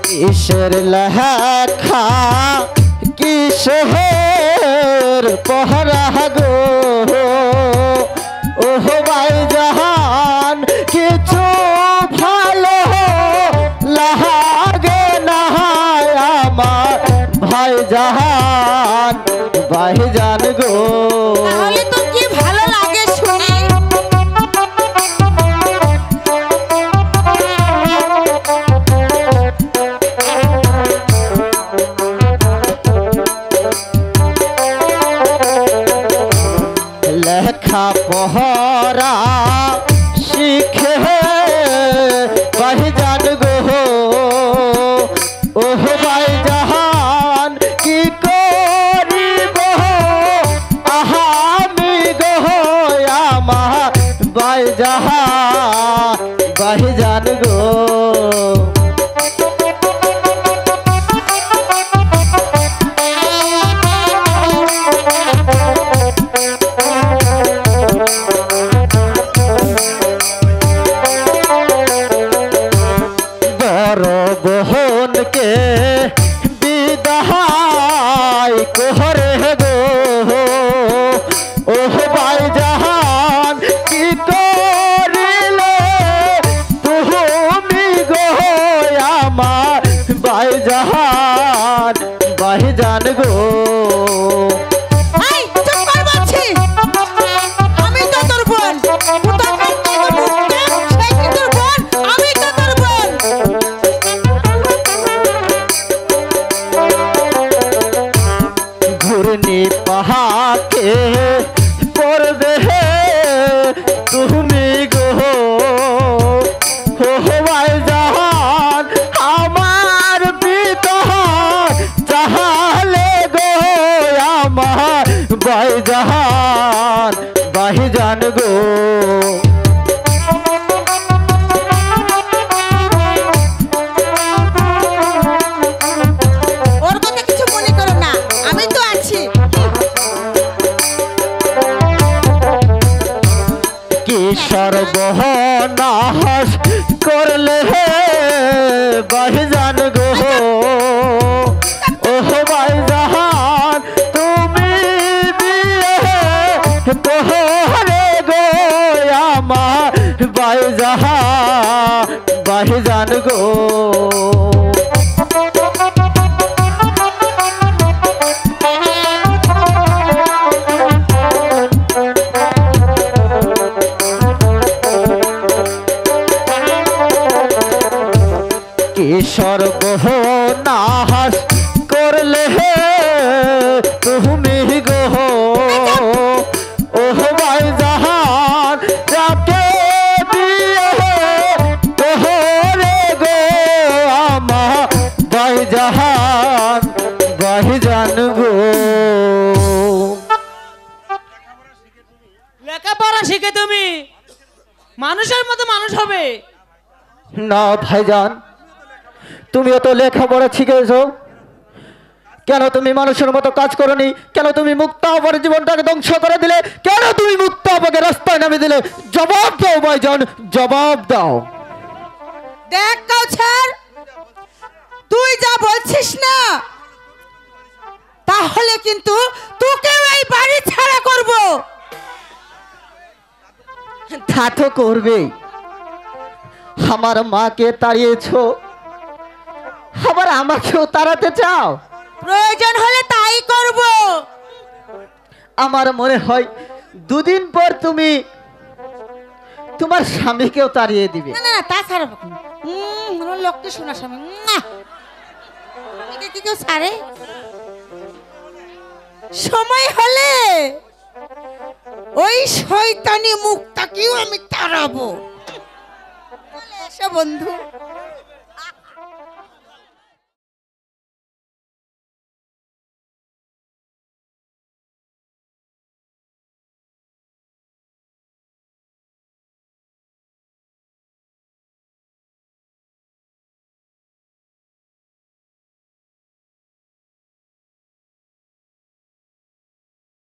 কিসের লেখা কিসের পহরা গো ওহ ভাইজান কিছু ভালো লাগে না আমার ভাইজান ভাইজান গো। তাহলে তো কি ভালো লাগে শুনে? লেখা পহরা শিখে ভাইজান গো ওহ ভাইজান কি করিব আমি গো আমার ভাইজান ভাইজান গো। বড় বহনকে বিদায় কোহরে গো ওহ ভাইজান কি করিলে তুমি গো আমার ভাইজান ভাইজান গো। এই চুপ কর বলছি, আমি তো তোর বোন, আমি তো তোর বোন। ঘূর্ণি পাহাকে পড়বে তুমি গো ওহ ভাইজান আমার বিতর চাহালে গো আমার ভাইজান ভাইজান গো। ওর কথা কিছু মনে করো না, আমি তো আছি। কি সর্বনাশ করলে হে ভাইজান গো ওহ ভাইজান তুমি বিয়ে তোহরে গো আমার ভাইজান ভাইজান গো। কি সর্বনাশ করলে হে তুমি গো ওহ ভাইজান যাকে বিয়ে তোহরে গো আমার ভাইজান ভাইজান গো। লেখাপড়া শিখে তুমি মানুষের মতো মানুষ হবে না ভাইজান, তুমিও তো লেখাপড়া শিখেছো, কেন তুমি মানুষের মতো কাজ করনি? কেন তুমি মুক্তাপরের জীবনটাকে ধ্বংস করে দিলে? কেন তুমি মুক্তাপকে রাস্তায় নামিয়ে দিলে? জবাব দাও ভাইজান, জবাব দাও। দেখ কাউছার, তুই যা বলছিস না, তাহলে কিন্তু তোকেও এই বাড়ি ছাড়া করব। তা তো করবেই। আমার মাকে তাড়িয়েছো, আবার আমাকেও তাড়াতে চাও? প্রয়োজন হলে তাই করব। আমার মনে হয় দুদিন পর তুমি তোমার স্বামীকেও তাড়িয়ে দিবে। না না, তা ছাড়ব না। লোককে শোনা স্বামী কি কেউ ছাড়ে? সময় হলে ওই শয়তানি মুখটাকেও আমি তাড়াবো। এসো বন্ধু।